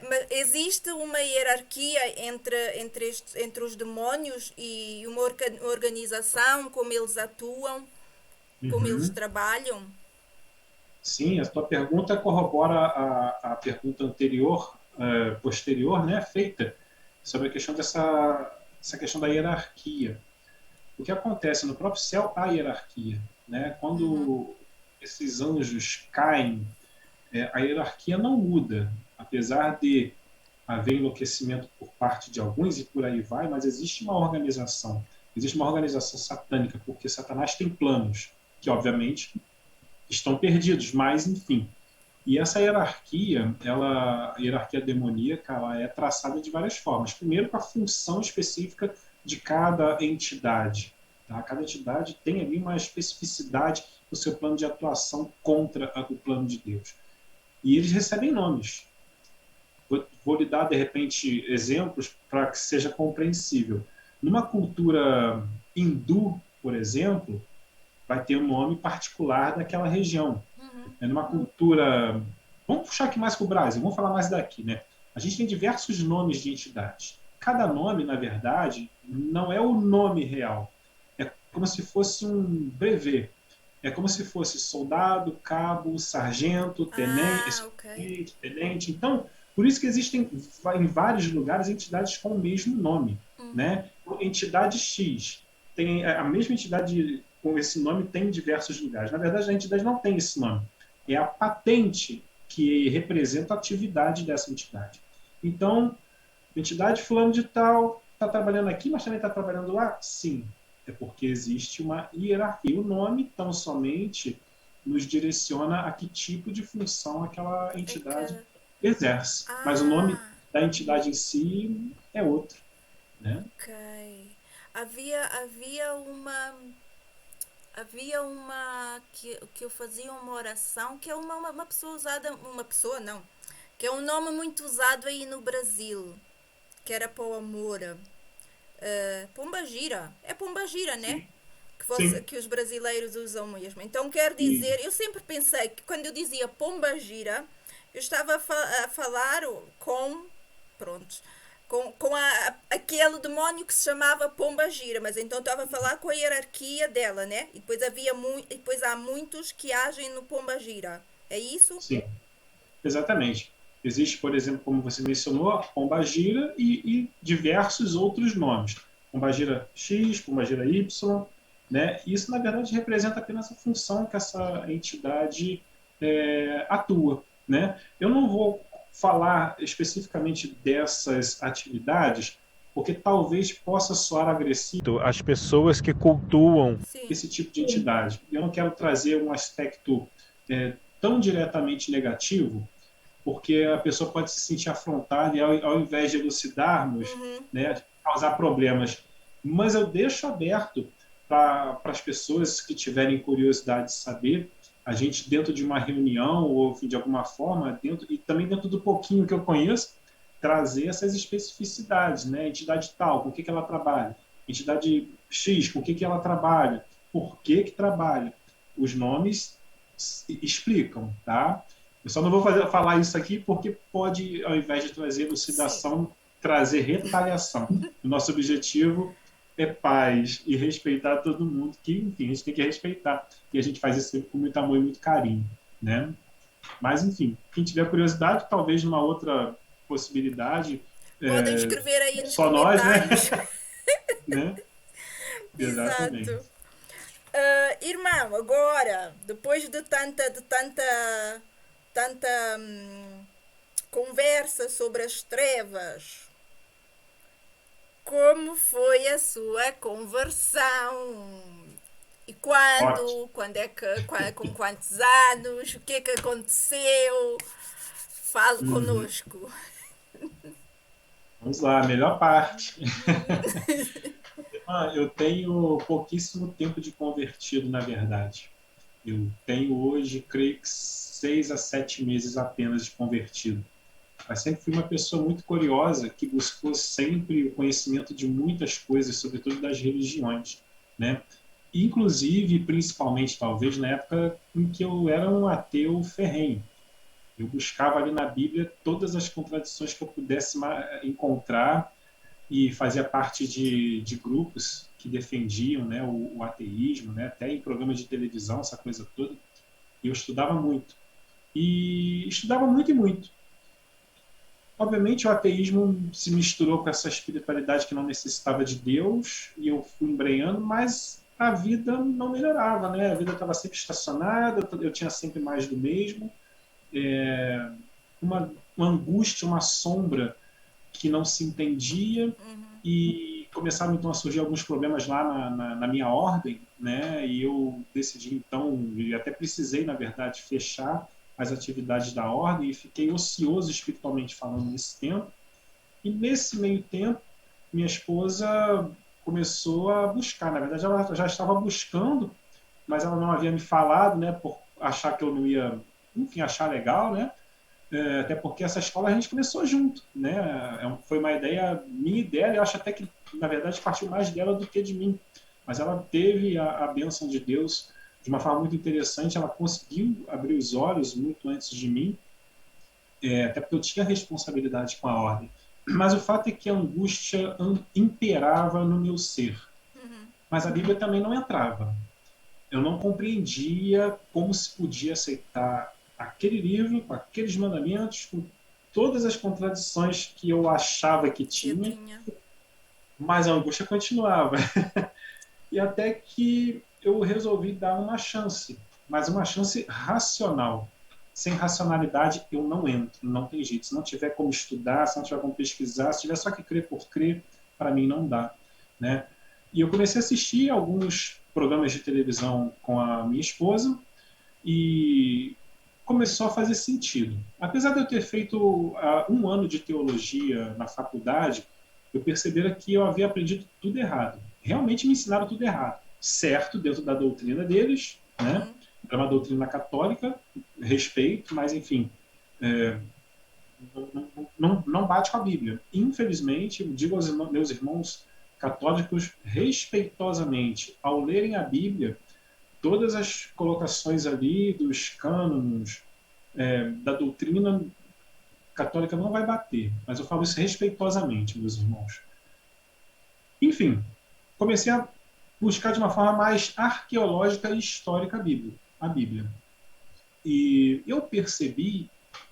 Mas existe uma hierarquia entre os demónios e uma organização, como eles atuam, como eles
Uhum.
trabalham?
Sim, a tua pergunta corrobora a pergunta anterior, posterior, né, feita sobre a questão essa questão da hierarquia. O que acontece no próprio céu há hierarquia, né? Quando esses anjos caem, a hierarquia não muda, apesar de haver enlouquecimento por parte de alguns e por aí vai, mas existe uma organização satânica, porque Satanás tem planos que, obviamente, estão perdidos, mas enfim. E essa hierarquia, a hierarquia demoníaca, ela é traçada de várias formas. Primeiro, com a função específica de cada entidade. Tá? Cada entidade tem ali uma especificidade no seu plano de atuação contra o plano de Deus. E eles recebem nomes. Vou lhe dar, de repente, exemplos para que seja compreensível. Numa cultura hindu, por exemplo, vai ter um nome particular daquela região. Numa cultura. Vamos puxar aqui mais para o Brasil, vamos falar mais daqui, né? A gente tem diversos nomes de entidades. Cada nome, na verdade, não é o nome real. É como se fosse um brevet. É como se fosse soldado, cabo, sargento,
Ah, ok.
tenente. Então, por isso que existem em vários lugares entidades com o mesmo nome, né? Entidade X tem a mesma entidade com esse nome tem em diversos lugares. Na verdade, a entidade não tem esse nome. É a patente que representa a atividade dessa entidade. Então, entidade fulano de tal está trabalhando aqui, mas também está trabalhando lá? Sim. É porque existe uma hierarquia. O nome tão somente nos direciona a que tipo de função aquela
É
entidade
que.
exerce. Mas o nome
Ah,
da entidade em si é outro. né?
Ok. Havia uma. Havia uma que eu fazia uma oração que é uma pessoa usada. Uma pessoa não. Que é um nome muito usado aí no Brasil. Que era para o amor. Pombagira. É Pombagira, né?
Sim, sim.
Que os brasileiros usam mesmo. Então quer
E,
dizer, eu sempre pensei que quando eu dizia Pombagira, eu estava a falar com, pronto, com aquele demónio que se chamava Pombagira, mas então estava a falar com a hierarquia dela, né? E depois há muitos que agem no Pombagira. É isso?
sim, exatamente. Existe, por exemplo, como você mencionou, a Pombagira e diversos outros nomes. Pombagira X, Pombagira Y, né? Isso, na verdade, representa apenas a função que essa entidade atua, né? Eu não vou falar especificamente dessas atividades, porque talvez possa soar agressivo às pessoas que cultuam
Sim.
esse tipo de entidade. Eu não quero trazer um aspecto tão diretamente negativo, porque a pessoa pode se sentir afrontada e ao invés de elucidarmos,
Uhum.
né, causar problemas. Mas eu deixo aberto para as pessoas que tiverem curiosidade de saber, a gente dentro de uma reunião ou de alguma forma, dentro e também dentro do pouquinho que eu conheço, trazer essas especificidades, né? Entidade tal, com o que ela trabalha? Entidade X, com o que ela trabalha? Por que trabalha? Os nomes explicam, tá? Eu só não vou falar isso aqui porque pode, ao invés de trazer
Sim.
elucidação, trazer retaliação. O nosso objetivo é paz e respeitar todo mundo, que, enfim, a gente tem que respeitar. E a gente faz isso sempre com muito amor e muito carinho, né? Mas, enfim, quem tiver curiosidade, talvez numa outra possibilidade,
Podem escrever aí nos
só nós, né?
comentários.
né?
Exato.
Exatamente.
Irmão, agora, depois de tanta conversa sobre as trevas, como foi a sua conversão? E
Ótimo.
quando? Com quantos anos? O que é que aconteceu? Fale
Uhum.
conosco.
Vamos lá, melhor parte. Eu tenho pouquíssimo tempo de convertido, na verdade. Eu tenho hoje, creio que 6 a 7 meses apenas de convertido. Mas sempre fui uma pessoa muito curiosa que buscou sempre o conhecimento de muitas coisas, sobretudo das religiões, né? Inclusive, principalmente, talvez, na época em que eu era um ateu ferrenho. Eu buscava ali na Bíblia todas as contradições que eu pudesse encontrar e fazia parte de grupos que defendiam, né, o ateísmo, né, até em programas de televisão, essa coisa toda. E eu estudava muito. E estudava muito e muito. Obviamente, o ateísmo se misturou com essa espiritualidade que não necessitava de Deus, e eu fui embrenhando, mas a vida não melhorava, né? A vida estava sempre estacionada, eu tinha sempre mais do mesmo. Uma angústia, uma sombra que não se entendia, e começaram então a surgir alguns problemas lá na minha ordem, né? E eu decidi então, e até precisei, na verdade, fechar as atividades da ordem e fiquei ocioso espiritualmente falando nesse tempo. E nesse meio tempo, minha esposa começou a buscar. Na verdade, ela já estava buscando, mas ela não havia me falado, né? Por achar que eu não ia, enfim, achar legal, né? Até porque essa escola a gente começou junto, né? Foi uma ideia minha e dela, e eu acho até que, na verdade, partiu mais dela do que de mim. Mas ela teve a bênção de Deus de uma forma muito interessante, ela conseguiu abrir os olhos muito antes de mim, até porque eu tinha responsabilidade com a ordem. Mas o fato é que a angústia imperava no meu ser. Mas a Bíblia também não entrava. Eu não compreendia como se podia aceitar aquele livro, com aqueles mandamentos, com todas as contradições que eu achava que
Que eu
tinha,
tinha.
mas a angústia continuava. E até que eu resolvi dar uma chance, mas uma chance racional. Sem racionalidade eu não entro, não tem jeito. Se não tiver como estudar, se não tiver como pesquisar, se tiver só que crer por crer, para mim não dá, né? E eu comecei a assistir alguns programas de televisão com a minha esposa e começou a fazer sentido. Apesar de eu ter feito 1 ano de teologia na faculdade, eu percebera que eu havia aprendido tudo errado. Realmente me ensinaram tudo errado. Certo, dentro da doutrina deles, né? Era uma doutrina católica, respeito, mas enfim, não bate com a Bíblia. Infelizmente, eu digo aos meus irmãos católicos respeitosamente, ao lerem a Bíblia, todas as colocações ali dos cânones, da doutrina católica não vai bater, mas eu falo isso respeitosamente, meus irmãos. Enfim, comecei a buscar de uma forma mais arqueológica e histórica a Bíblia. E eu percebi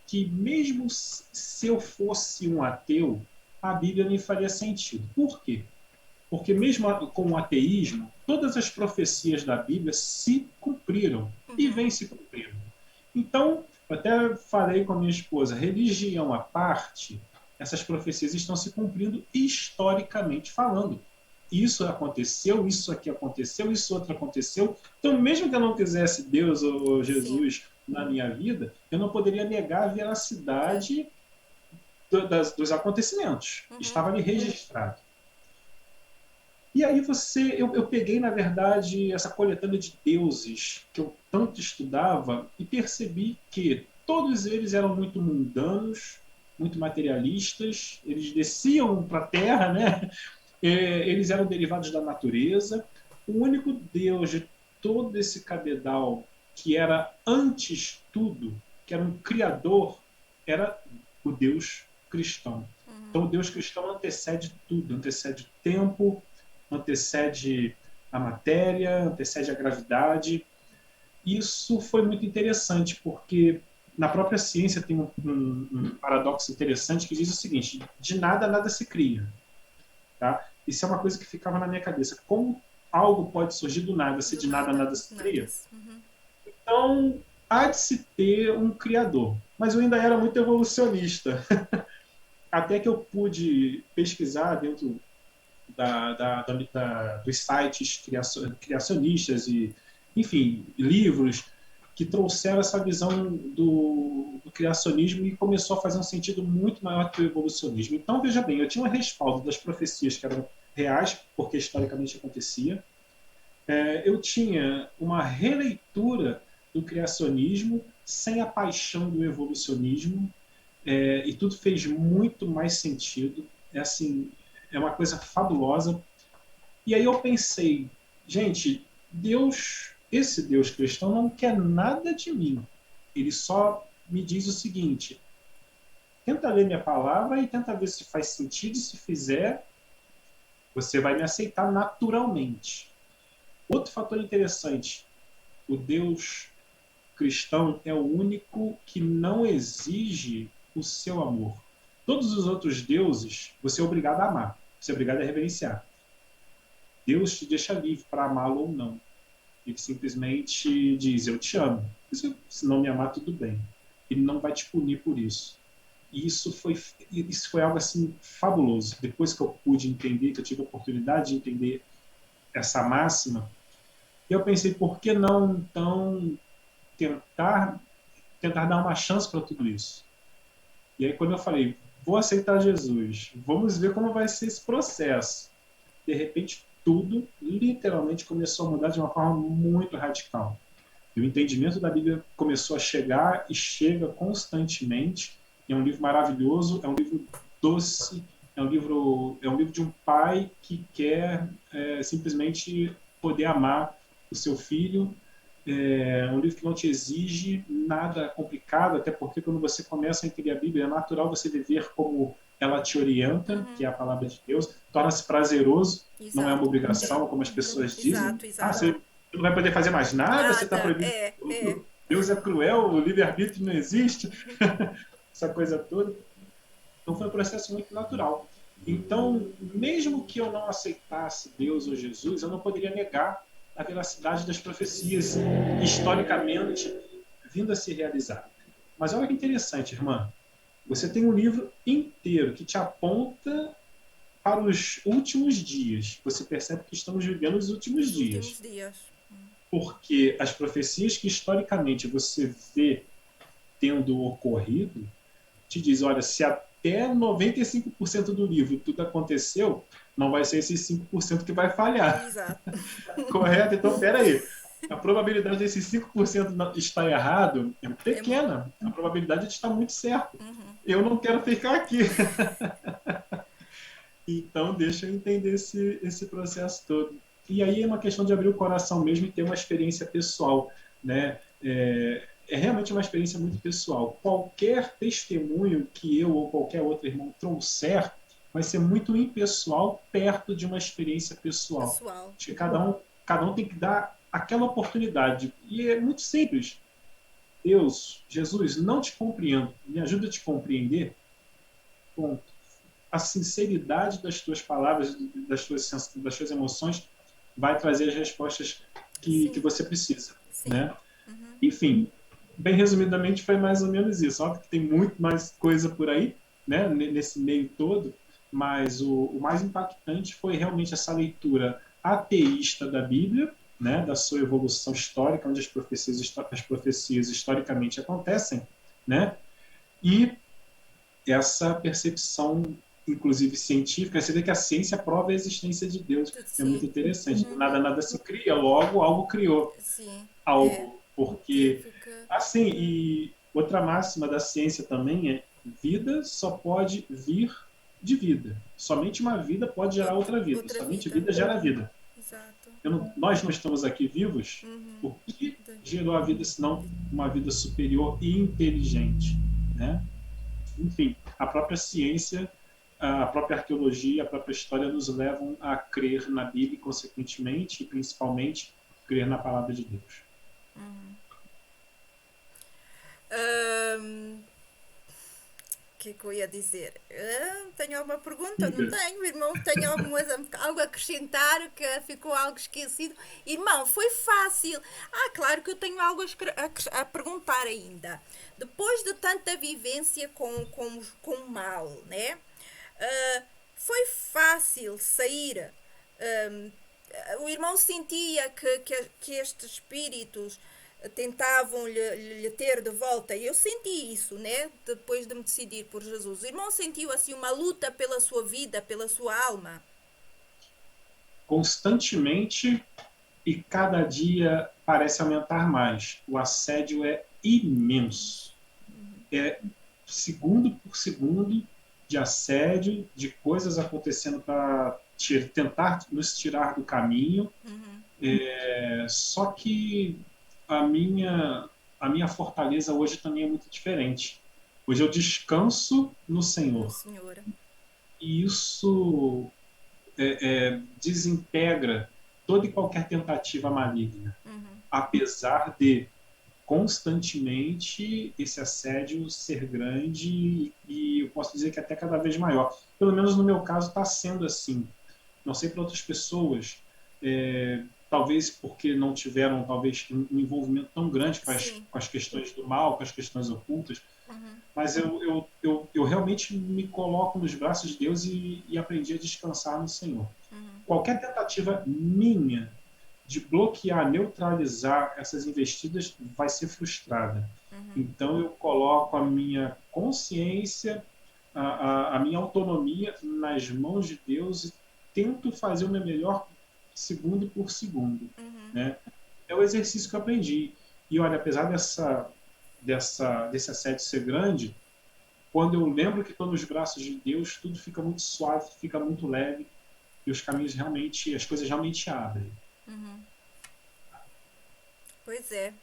que mesmo se eu fosse um ateu, a Bíblia me faria sentido. Por quê? Porque mesmo com o ateísmo, todas as profecias da Bíblia se cumpriram e vêm se cumprindo. Então, eu até falei com a minha esposa, religião à parte, essas profecias estão se cumprindo historicamente falando. Isso aconteceu, isso aqui aconteceu, isso outro aconteceu. Então, mesmo que eu não quisesse Deus ou Jesus Sim. na minha vida, eu não poderia negar a veracidade dos acontecimentos. Estava ali registrado. E aí eu peguei, na verdade, essa coletânea de deuses que eu tanto estudava e percebi que todos eles eram muito mundanos, muito materialistas, eles desciam para a Terra, né? Eles eram derivados da natureza. O único Deus de todo esse cabedal que era antes tudo, que era um criador, era o Deus cristão. Então o Deus cristão antecede tudo, antecede o tempo, antecede a matéria, antecede a gravidade. Isso foi muito interessante, porque na própria ciência tem um paradoxo interessante que diz o seguinte: de nada, nada se cria. Tá? Isso é uma coisa que ficava na minha cabeça. Como algo pode surgir do nada, se de nada, nada se cria? Então, há de se ter um criador. Mas eu ainda era muito evolucionista. Até que eu pude pesquisar dentro dos sites criacionistas e, enfim, livros que trouxeram essa visão do criacionismo e começou a fazer um sentido muito maior que o evolucionismo. Então, veja bem, eu tinha um respaldo das profecias que eram reais, porque historicamente acontecia. Eu tinha uma releitura do criacionismo sem a paixão do evolucionismo, e tudo fez muito mais sentido. Assim, é uma coisa fabulosa. E aí eu pensei, gente, esse Deus cristão não quer nada de mim. Ele só me diz o seguinte: tenta ler minha palavra e tenta ver se faz sentido. Se fizer, você vai me aceitar naturalmente. Outro fator interessante: o Deus cristão é o único que não exige o seu amor. Todos os outros deuses você é obrigado a amar, você é obrigado a reverenciar. Deus te deixa livre para amá-lo ou não. Ele simplesmente diz: eu te amo. Se não me amar, tudo bem. Ele não vai te punir por isso. E isso foi algo assim fabuloso. Depois que eu pude entender, que eu tive a oportunidade de entender essa máxima, eu pensei, por que não então tentar dar uma chance para tudo isso? E aí quando eu falei, vou aceitar Jesus, vamos ver como vai ser esse processo. De repente, tudo literalmente começou a mudar de uma forma muito radical. E o entendimento da Bíblia começou a chegar e chega constantemente. É um livro maravilhoso, é um livro doce, é um livro de um pai que quer simplesmente poder amar o seu filho. É um livro que não te exige nada complicado, até porque quando você começa a entender a Bíblia, é natural você viver como ela te orienta, que é a palavra de Deus, torna-se prazeroso, Exato. Não é uma obrigação, como as pessoas dizem. Exato. Você não vai poder fazer mais nada. Você está proibido tudo. Deus é cruel, o livre-arbítrio não existe, essa coisa toda. Então foi um processo muito natural. Então, mesmo que eu não aceitasse Deus ou Jesus, eu não poderia negar a veracidade das profecias historicamente vindo a se realizar. Mas olha que interessante, irmã. Você tem um livro inteiro que te aponta para os últimos dias. Você percebe que estamos vivendo os últimos dias. Porque as profecias que historicamente você vê tendo ocorrido, te diz, olha, se até 95% do livro tudo aconteceu, não vai ser esses 5% que vai falhar.
Exato.
Correto? Então, peraí. A probabilidade desses 5% estar errado é
É muito.
pequena. A probabilidade de estar muito certo. Eu não quero ficar aqui. Então, deixa eu entender esse processo todo. E aí é uma questão de abrir o coração mesmo e ter uma experiência pessoal, né? É realmente uma experiência muito pessoal. Qualquer testemunho que eu ou qualquer outro irmão trouxer vai ser muito impessoal perto de uma experiência pessoal.
Pessoal.
Acho que cada um tem que dar aquela oportunidade. E é muito simples. Deus, Jesus, não te compreendo. Me ajuda a te compreender. Ponto. A sinceridade das tuas palavras, das tuas emoções, vai trazer as respostas que
Sim,
você precisa,
sim.
né? Enfim, bem resumidamente foi mais ou menos isso. Óbvio que tem muito mais coisa por aí, né? Nesse meio todo, mas o mais impactante foi realmente essa leitura ateísta da Bíblia, né? Da sua evolução histórica, onde as profecias historicamente acontecem, né? E essa percepção, inclusive científica, você vê que a ciência prova a existência de Deus. É muito
Sim,
interessante. Do nada, nada se cria, logo algo criou
sim. É.
algo. Porque,
Fica
assim, e outra máxima da ciência também é: vida só pode vir de vida. Somente uma vida pode gerar outra vida.
outra
Somente
vida.
vida gera vida.
Exato.
Nós não estamos aqui vivos, o que gerou a vida senão uma vida superior e inteligente, né? Enfim, a própria ciência, a própria arqueologia, a própria história nos levam a crer na Bíblia e, consequentemente, e principalmente, crer na palavra de Deus.
O que é que eu ia dizer? Tenho alguma pergunta? Não
Diga.
tenho, irmão. Tenho algo a acrescentar que ficou algo esquecido. Irmão, foi fácil. Claro que eu tenho algo a perguntar ainda. Depois de tanta vivência com o mal, né? Foi fácil sair. O irmão sentia que estes espíritos tentavam lhe ter de volta. E eu senti isso, né? Depois de me decidir por Jesus. O irmão sentiu assim uma luta pela sua vida, pela sua alma.
Constantemente, e cada dia parece aumentar mais. O assédio é imenso. É segundo por segundo de assédio, de coisas acontecendo para tentar nos tirar do caminho. Só que a minha fortaleza hoje também é muito diferente. Hoje eu descanso no
No
Senhor.
Senhor.
E isso desintegra toda e qualquer tentativa maligna. Apesar de constantemente esse assédio ser grande e eu posso dizer que até cada vez maior. Pelo menos no meu caso está sendo assim. Não sei para outras pessoas, talvez porque não tiveram talvez um envolvimento tão grande com as questões do mal, com as questões ocultas, mas eu realmente me coloco nos braços de Deus e aprendi a descansar no Senhor. Qualquer tentativa minha de bloquear, neutralizar essas investidas vai ser frustrada. Então eu coloco a minha consciência, a minha autonomia nas mãos de Deus e tento fazer o meu melhor segundo por segundo. Né? É o exercício que eu aprendi. E olha, apesar desse assédio ser grande, quando eu lembro que estou nos braços de Deus, tudo fica muito suave, fica muito leve e os caminhos realmente, as coisas realmente abrem.
Pois é.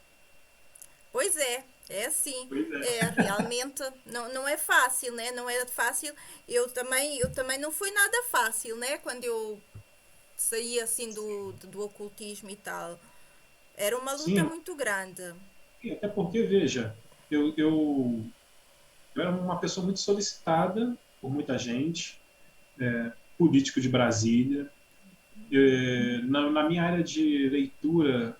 Pois é assim.
Pois é.
Realmente não é fácil, né? Não é fácil. Eu também não foi nada fácil, né? Quando eu saí assim do ocultismo e tal. Era uma luta
Sim,
muito grande.
até porque, veja, eu era uma pessoa muito solicitada por muita gente, político de Brasília. Na minha área de leitura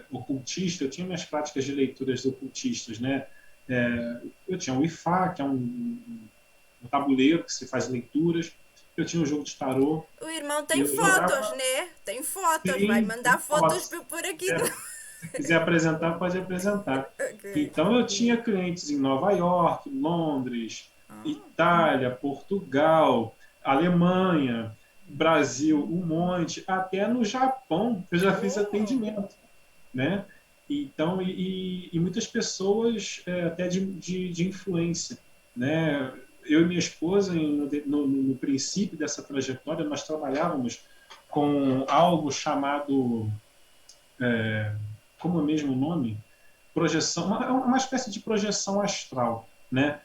ocultista, eu tinha minhas práticas de leituras ocultistas, né? Eu tinha o IFA, que é um tabuleiro que se faz leituras. Eu tinha um jogo de tarô.
O irmão tem
Eu
fotos,
jogava.
né? Tem fotos. Vai
Tem
mandar fotos
fotos.
por aqui.
Se quiser apresentar, pode apresentar.
Ok.
Então, eu tinha clientes em Nova York, Londres, Itália, Portugal, Alemanha, Brasil, um monte, até no Japão eu já fiz
Oh,
atendimento, né? Então, e muitas pessoas até de influência, né? Eu e minha esposa, no princípio dessa trajetória, nós trabalhávamos com algo chamado, como é mesmo o nome? Projeção, uma espécie de projeção astral, né?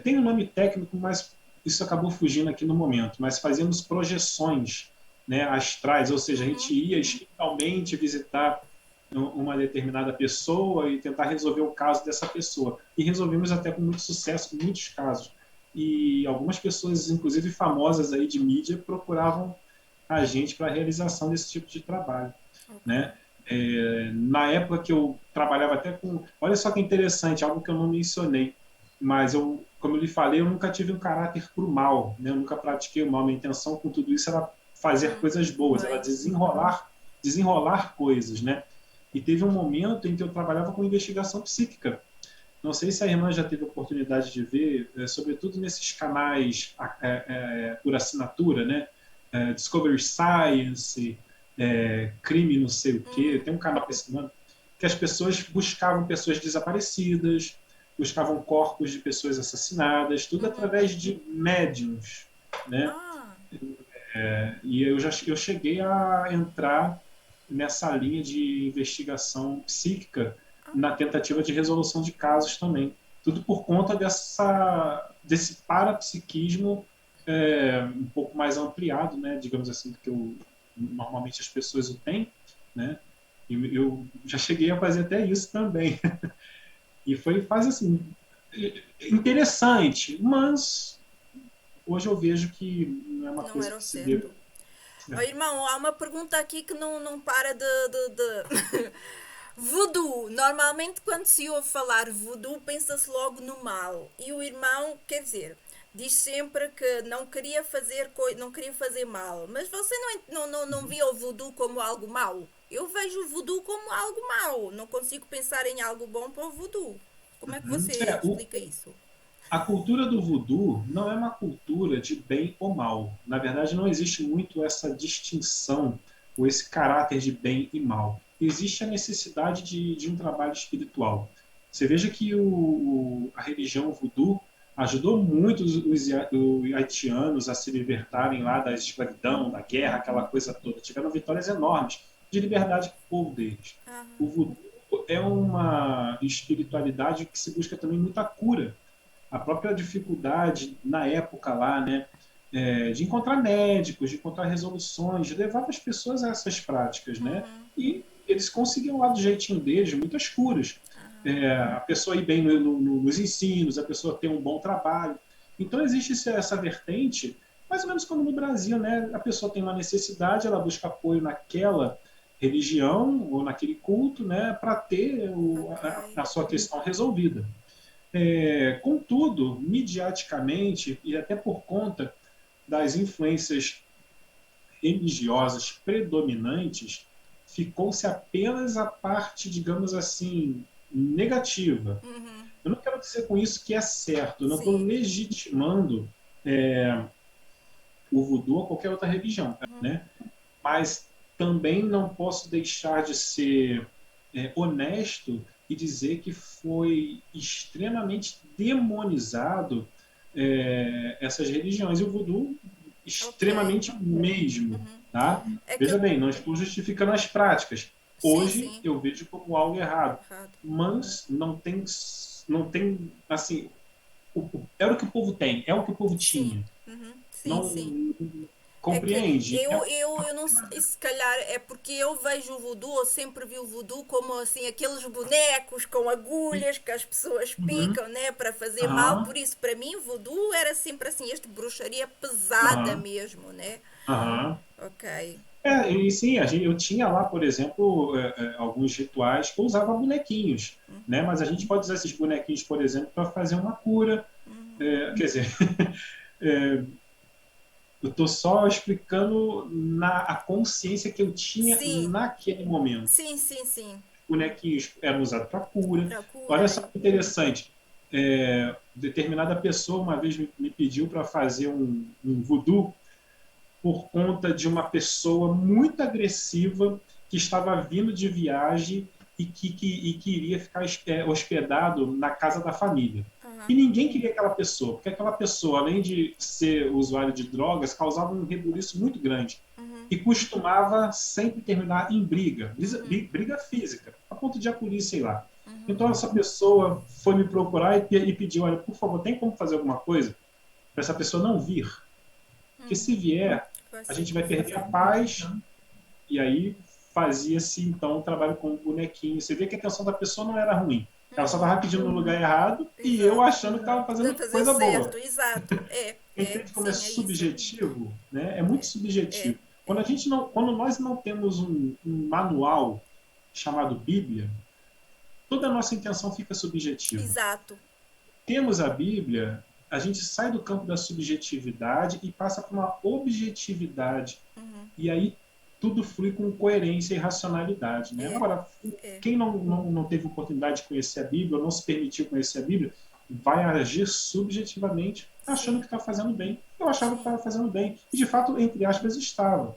Tem um nome técnico, mas isso acabou fugindo aqui no momento, mas fazíamos projeções, né, astrais, ou seja, a gente ia espiritualmente visitar uma determinada pessoa e tentar resolver o caso dessa pessoa. E resolvemos até com muito sucesso, muitos casos. E algumas pessoas, inclusive famosas aí de mídia, procuravam a gente para a realização desse tipo de trabalho,
ok.
né? Na época que eu trabalhava até com... Olha só que interessante, algo que eu não mencionei, mas eu, como eu lhe falei, eu nunca tive um caráter para o mal, né? Eu nunca pratiquei o mal. Minha intenção com tudo isso era fazer coisas boas, era
Bem.
desenrolar coisas, né? E teve um momento em que eu trabalhava com investigação psíquica. Não sei se a irmã já teve a oportunidade de ver, sobretudo nesses canais por assinatura, né? Discovery Science, Crime não sei o quê, tem um canal esse nome, que as pessoas buscavam pessoas desaparecidas, buscavam corpos de pessoas assassinadas, tudo através de médiums, né?
Ah,
E eu cheguei a entrar nessa linha de investigação psíquica na tentativa de resolução de casos também. Tudo por conta desse parapsiquismo um pouco mais ampliado, né, digamos assim, do que normalmente as pessoas o têm, né? E eu já cheguei a fazer até isso também. E foi fase assim interessante, mas hoje eu vejo que não é uma
não
coisa
era o
que se deve.
certo. Oh, irmão, há uma pergunta aqui que não para de... Voodoo. Normalmente, quando se ouve falar voodoo, pensa-se logo no mal. E o irmão, quer dizer, diz sempre que não queria não queria fazer mal. Mas você não via o voodoo como algo mau? Eu vejo o voodoo como algo mau. Não consigo pensar em algo bom para o voodoo. Como é que você
É,
explica isso?
a cultura do voodoo não é uma cultura de bem ou mal. Na verdade, não existe muito essa distinção ou esse caráter de bem e mal. Existe a necessidade de um trabalho espiritual. Você veja que a religião voodoo ajudou muito os haitianos a se libertarem lá da escravidão, da guerra, aquela coisa toda. Tiveram vitórias enormes de liberdade para o povo deles. O voodoo é uma espiritualidade que se busca também muita cura, a própria dificuldade na época lá, né, de encontrar médicos, de encontrar resoluções, levava as pessoas a essas práticas, né? E eles conseguiam lá do jeitinho deles muitas curas. A pessoa ir bem nos ensinos, a pessoa ter um bom trabalho. Então existe essa vertente, mais ou menos como no Brasil, né? A pessoa tem uma necessidade, ela busca apoio naquela religião ou naquele culto, né, para ter
Ok.
a sua questão resolvida. Contudo, midiaticamente, e até por conta das influências religiosas predominantes, ficou-se apenas a parte, digamos assim, negativa. Eu não quero dizer com isso que é certo, eu não estou
Sim.
legitimando é, o voodoo ou qualquer outra religião, né? Mas também não posso deixar de ser honesto e dizer que foi extremamente demonizado essas religiões. E o voodoo,
Ok.
extremamente mesmo. Tá?
É que
Veja
eu.
bem, não estou justificando as práticas.
Sim,
Hoje
sim.
eu vejo como algo errado.
Errado.
Mas não tem assim, era o que o povo tem, é o que o povo
Sim.
tinha.
Sim,
Não
sim. É que
compreende?
eu não sei, se calhar é porque eu vejo o voodoo, eu sempre vi o voodoo como assim aqueles bonecos com agulhas que as pessoas
Uhum.
picam, né, para fazer mal,
Aham.
por isso para mim voodoo era sempre assim, este bruxaria pesada
Aham.
mesmo, né?
Aham.
Ok.
E sim, eu tinha lá, por exemplo, alguns rituais que eu usava bonequinhos, né? Mas a gente pode usar esses bonequinhos, por exemplo, para fazer uma cura. Quer dizer, é, eu estou só explicando a consciência que eu tinha
Sim,
naquele momento.
sim, sim, sim.
Bonequinhos eram usados para cura. Olha
Procura
só
e
que interessante. determinada pessoa uma vez me pediu para fazer um voodoo por conta de uma pessoa muito agressiva que estava vindo de viagem e queria ficar hospedado na casa da família. E ninguém queria aquela pessoa, porque aquela pessoa, além de ser usuário de drogas, causava um rebuliço muito grande. E costumava sempre terminar em briga física, a ponto de a polícia ir lá. Então essa pessoa foi me procurar e pediu, olha, por favor, tem como fazer alguma coisa para essa pessoa não vir? Porque se vier, a gente vai perder a paz. E aí fazia-se então um trabalho com o bonequinho. Você vê que a intenção da pessoa não era ruim. Ela só estava pedindo no lugar errado e eu achando que estava fazendo coisa boa.
Exato.
Entende como é
Sim,
subjetivo? Né? É muito
é,
subjetivo. Quando nós não temos um manual chamado Bíblia, toda a nossa intenção fica subjetiva.
exato.
Temos a Bíblia, a gente sai do campo da subjetividade e passa para uma objetividade. E aí tudo flui com coerência e racionalidade. Né? Agora, quem não teve oportunidade de conhecer a Bíblia, ou não se permitiu conhecer a Bíblia, vai agir subjetivamente, achando que está fazendo bem. Eu achava que estava fazendo bem. E, de fato, entre aspas, estava.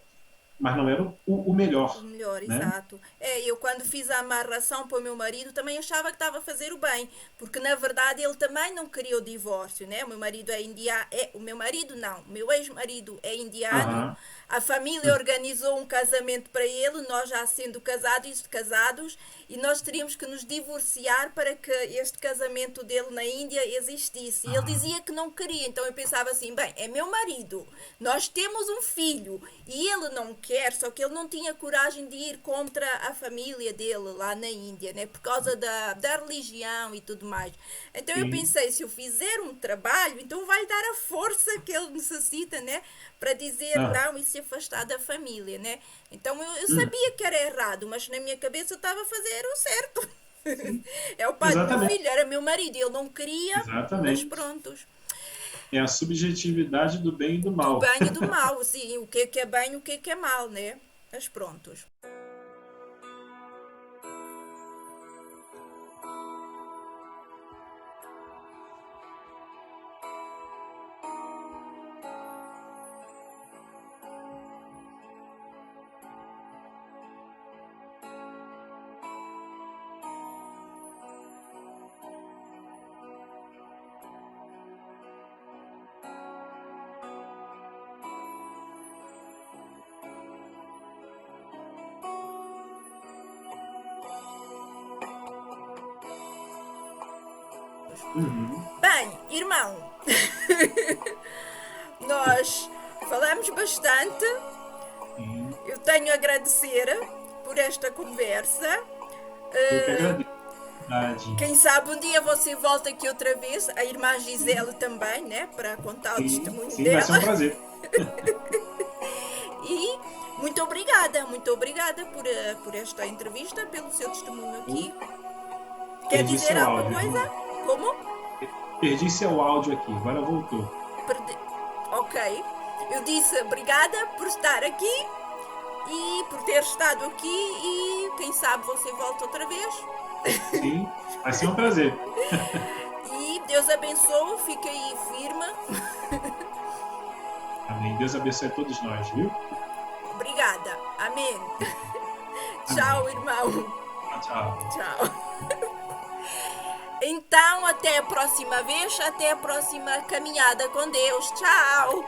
Mas não era o melhor.
O melhor,
Né?
exato. Eu quando fiz a amarração para o meu marido também achava que estava a fazer o bem, porque na verdade ele também não queria o divórcio, né? O meu marido é indiano, o meu marido não, o meu ex-marido é indiano.
Aham.
A família organizou um casamento para ele, nós já sendo casados, e nós teríamos que nos divorciar para que este casamento dele na Índia existisse. E ele dizia que não queria, então eu pensava assim, bem, é meu marido, nós temos um filho, e ele não quer, só que ele não tinha coragem de ir contra a família dele lá na Índia, né? Por causa da religião e tudo mais. Então eu
Sim.
pensei, se eu fizer um trabalho, então vai dar a força que ele necessita, né? Para dizer
Ah.
não e se afastar da família, né? Então eu sabia que era errado, mas na minha cabeça eu estava a fazer o certo. É o pai do meu
Exatamente.
filho, era meu marido, ele não queria, mas
Exatamente.
prontos.
É a subjetividade do bem e do
Do
mal.
bem e do mal, sim, o que é bem e o que é mal, né? Mas prontos.
Uhum.
Bem, irmão, nós falamos bastante.
Sim.
Eu tenho a agradecer por esta conversa.
Eu que
Uh,
agradeço. Verdade.
Quem sabe um dia você volta aqui outra vez, a irmã Gisele também, né? Para contar o
Sim,
testemunho
sim, vai ser
dela.
um prazer.
E muito obrigada por esta entrevista, pelo seu testemunho aqui. Quer
Perdi
dizer
seu
alguma
áudio,
coisa?
irmão.
Como?
Perdi seu áudio aqui, agora voltou.
Perde... Ok. Eu disse obrigada por estar aqui e por ter estado aqui e quem sabe você volta outra vez.
Sim, vai ser um prazer.
E Deus abençoe, fica aí firme.
Amém. Deus abençoe a todos nós, viu?
Obrigada. Amém.
Amém.
Tchau, irmão.
Tchau, tchau.
Tchau. Então, até a próxima vez, até a próxima caminhada com Deus. Tchau.